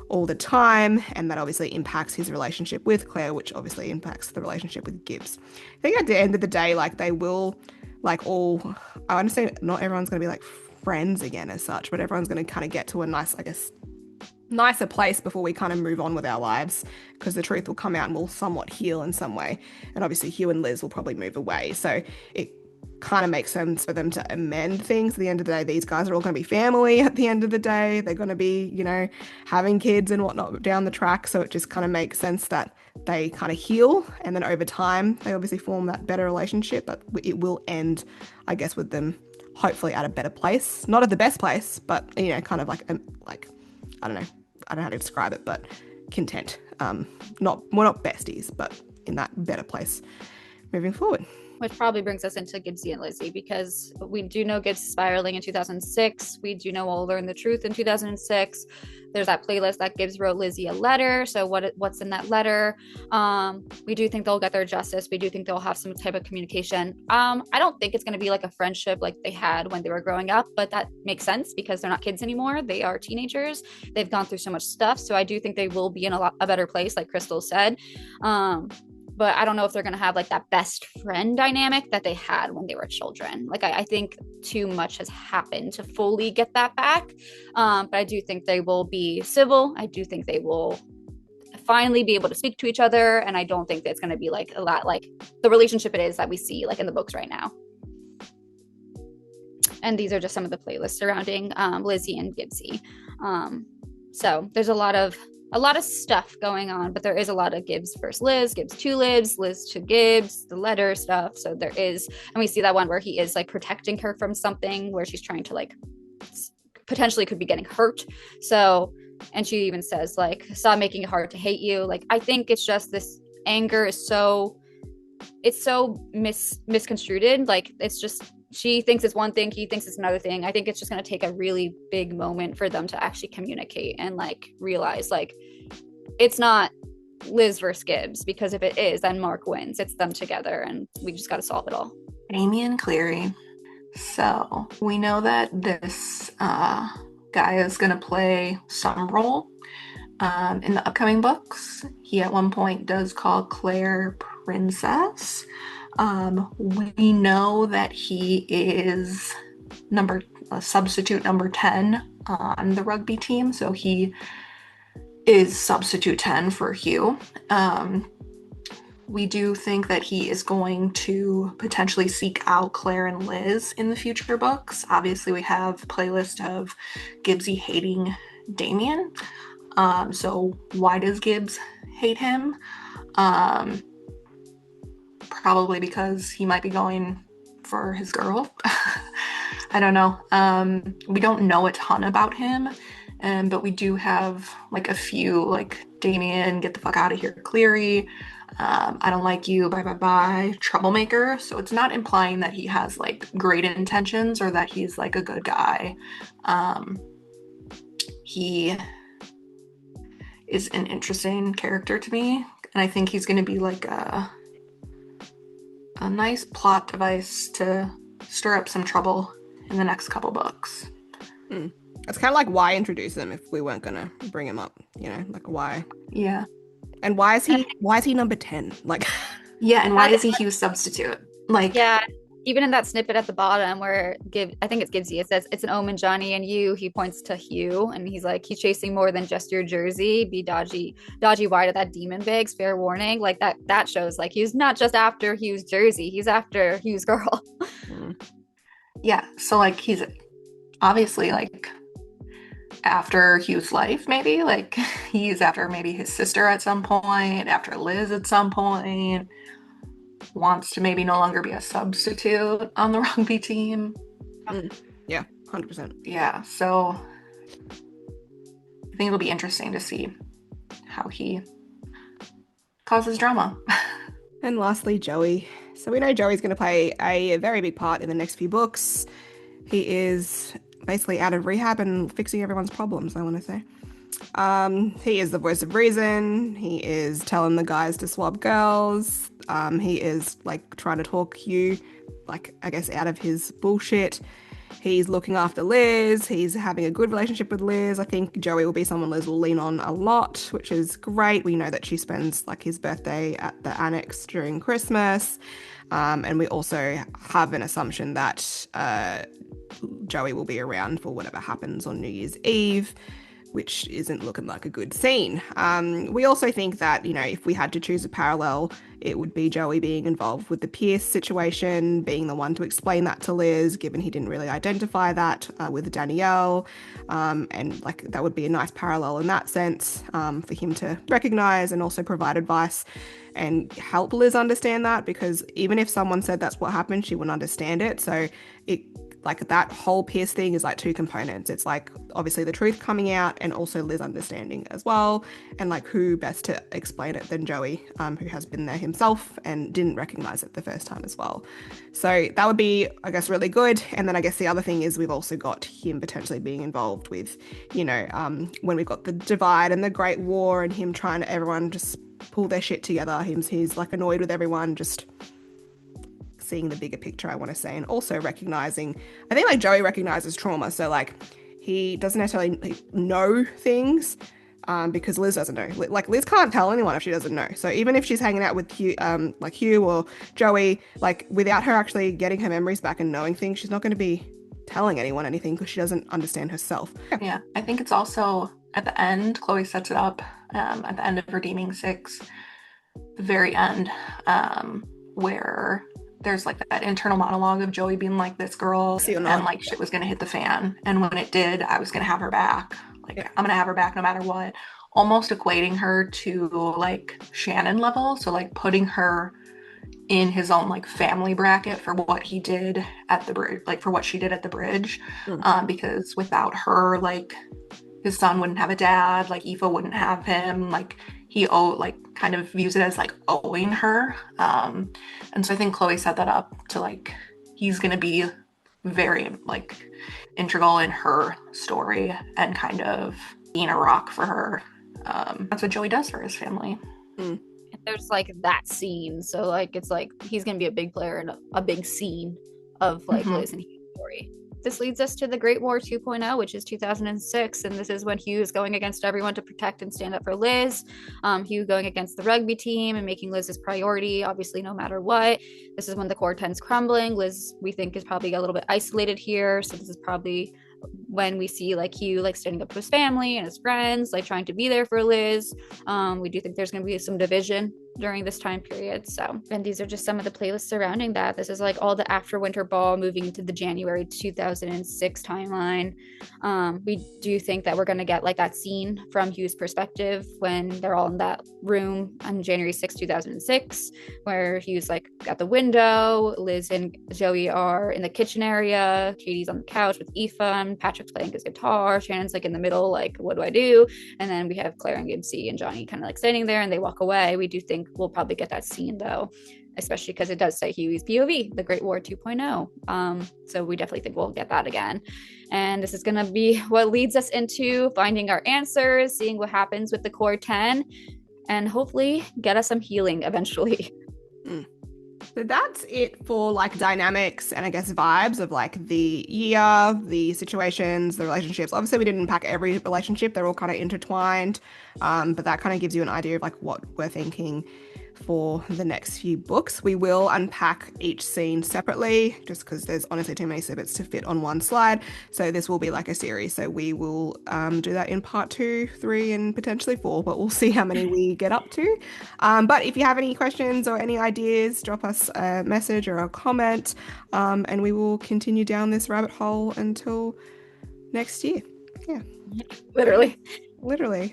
all the time, and that obviously impacts his relationship with Claire, which obviously impacts the relationship with Gibbs. I think at the end of the day, like they will, like all, I understand not everyone's going to be like friends again as such, but everyone's going to kind of get to a nice, I guess, nicer place before we kind of move on with our lives, because the truth will come out and we'll somewhat heal in some way. And obviously Hugh and Liz will probably move away. So it kind of makes sense for them to amend things. At the end of the day, these guys are all going to be family at the end of the day. They're going to be, you know, having kids and whatnot down the track. So it just kind of makes sense that they kind of heal. And then over time, they obviously form that better relationship, but it will end, I guess, with them hopefully at a better place. Not at the best place, but, you know, kind of like I don't know how to describe it, but content. We're not besties, but in that better place moving forward. which probably brings us into Gibsie and Lizzie, because we do know Gibbs spiraling in 2006. We do know we'll learn the truth in 2006. There's that playlist that Gibbs wrote Lizzie a letter. So what's in that letter? We do think they'll get their justice. We do think they'll have some type of communication. I don't think it's going to be like a friendship like they had when they were growing up, but that makes sense because they're not kids anymore. They are teenagers. They've gone through so much stuff. So I do think they will be in a better place, like Crystal said. But I don't know if they're going to have like that best friend dynamic that they had when they were children. Like, I think too much has happened to fully get that back. But I do think they will be civil. I do think they will finally be able to speak to each other. And I don't think that it's going to be like a lot like the relationship it is that we see like in the books right now. And these are just some of the playlists surrounding Lizzie and Gibsie. So there's a lot of stuff going on, but there is a lot of Gibbs versus Liz, Gibbs to Liz, Liz to Gibbs, the letter stuff. So there is, and we see that one where he is like protecting her from something where she's trying to like potentially could be getting hurt. So, and she even says like, stop making it hard to hate you. Like, I think it's just this anger is so misconstrued. Like, it's just, she thinks it's one thing, he thinks it's another thing. I think it's just going to take a really big moment for them to actually communicate and like realize like it's not Liz versus Gibbs, because if it is, then Mark wins. It's them together, and we just got to solve it all. Damien Cleary. So we know that this guy is going to play some role in the upcoming books. He at one point does call Claire princess. We know that he is substitute number 10 on the rugby team, so he is substitute 10 for Hugh. We do think that he is going to potentially seek out Claire and Liz in the future books. Obviously, we have a playlist of Gibsie hating Damien. So why does Gibbs hate him? Probably because he might be going for his girl. I don't know. We don't know a ton about him, but we do have like a few, like Damien, get the fuck out of here, Cleary, I don't like you, bye bye bye, troublemaker. So it's not implying that he has like great intentions or that he's like a good guy. He is an interesting character to me, and I think he's going to be like a nice plot device to stir up some trouble in the next couple books. It's kind of like why introduce him if we weren't gonna bring him up, you know, like why? Yeah. And why is he number 10? Like, yeah, and why is he Hugh's substitute? Like, yeah, even in that snippet at the bottom where I think it's Gibsie, it says it's an omen, Johnny, and you. He points to Hugh, and he's like, he's chasing more than just your jersey. Be dodgy wide of that demon bigs. Fair warning. Like that shows like he's not just after Hugh's jersey. He's after Hugh's girl. Yeah. So like he's obviously like after Hugh's life, maybe like he's after maybe his sister at some point, after Liz at some point. Wants to maybe no longer be a substitute on the rugby team. Yeah, 100%. Yeah, so I think it'll be interesting to see how he causes drama. And lastly, Joey. So we know Joey's going to play a very big part in the next few books. He is basically out of rehab and fixing everyone's problems, I want to say. He is the voice of reason. He is telling the guys to swap girls. He is like trying to talk Hugh, like I guess, out of his bullshit. He's looking after Liz. He's having a good relationship with Liz. I think Joey will be someone Liz will lean on a lot, which is great. We know that she spends like his birthday at the annex during Christmas. And we also have an assumption that Joey will be around for whatever happens on New Year's Eve, which isn't looking like a good scene. We also think that, you know, if we had to choose a parallel, it would be Joey being involved with the Pierce situation, being the one to explain that to Liz, given he didn't really identify that with Danielle. And like that would be a nice parallel in that sense for him to recognize and also provide advice and help Liz understand that, because even if someone said that's what happened, she wouldn't understand it. So like that whole Pierce thing is like two components. It's like obviously the truth coming out and also Liz understanding as well. And like who best to explain it than Joey, who has been there himself and didn't recognize it the first time as well. So that would be, I guess, really good. And then I guess the other thing is we've also got him potentially being involved with, you know, when we've got the divide and the Great War and him trying to everyone just pull their shit together. He's like annoyed with everyone, just seeing the bigger picture, I want to say, and also recognizing, I think like Joey recognizes trauma, so like he doesn't necessarily know things because Liz doesn't know. Like Liz can't tell anyone if she doesn't know. So even if she's hanging out with Hugh, like Hugh or Joey, like without her actually getting her memories back and knowing things, she's not going to be telling anyone anything because she doesn't understand herself. Yeah, I think it's also at the end, Chloe sets it up at the end of Redeeming 6, the very end, where there's like that internal monologue of Joey being like, this girl, and like shit was gonna hit the fan, and when it did, I was gonna have her back. Like, I'm gonna have her back no matter what. Almost equating her to like Shannon level, so like putting her in his own like family bracket for what he did at the bridge, like for what she did at the bridge, because without her, like his son wouldn't have a dad, like Aoife wouldn't have him, like he kind of views it as like owing her, and so I think Chloe set that up to like he's gonna be very like integral in her story and kind of being a rock for her. That's what Joey does for his family. There's like that scene, so like it's like he's gonna be a big player in a big scene of like Liz and Hugh's story. This leads us to the Great War 2.0, which is 2006, and this is when Hugh is going against everyone to protect and stand up for Liz. Hugh going against the rugby team and making Liz his priority, obviously no matter what. This is when the core 10's crumbling. Liz, we think, is probably a little bit isolated here, so this is probably when we see like Hugh like standing up to his family and his friends, like trying to be there for Liz. We do think there's going to be some division during this time period. So, and these are just some of the playlists surrounding that. This is like all the after Winter Ball moving into the January 2006 timeline. We do think that we're going to get like that scene from Hugh's perspective when they're all in that room on January 6, 2006, where Hugh's like at the window, Liz and Joey are in the kitchen area, Katie's on the couch with Aoife, Patrick's playing his guitar, Shannon's like in the middle, like, what do I do? And then we have Claire and Gibsie and Johnny kind of like standing there and they walk away. We do think we'll probably get that scene though, especially because it does say Hughie's POV, the Great War 2.0. So we definitely think we'll get that again. And this is going to be what leads us into finding our answers, seeing what happens with the core 10, and hopefully get us some healing eventually. So that's it for like dynamics and I guess vibes of like the year, the situations, the relationships. Obviously we didn't unpack every relationship, they're all kind of intertwined, but that kind of gives you an idea of like what we're thinking for the next few books. We will unpack each scene separately just because there's honestly too many snippets to fit on one slide, so this will be like a series, so we will do that in part 2, 3 and potentially 4, but we'll see how many we get up to. But if you have any questions or any ideas, drop us a message or a comment, and we will continue down this rabbit hole until next year. Yeah, literally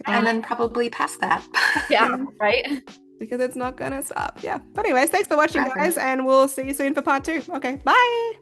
and then probably past that. Yeah, right, because it's not gonna stop. Yeah, but anyways, thanks for watching guys, and we'll see you soon for part 2. Okay, bye.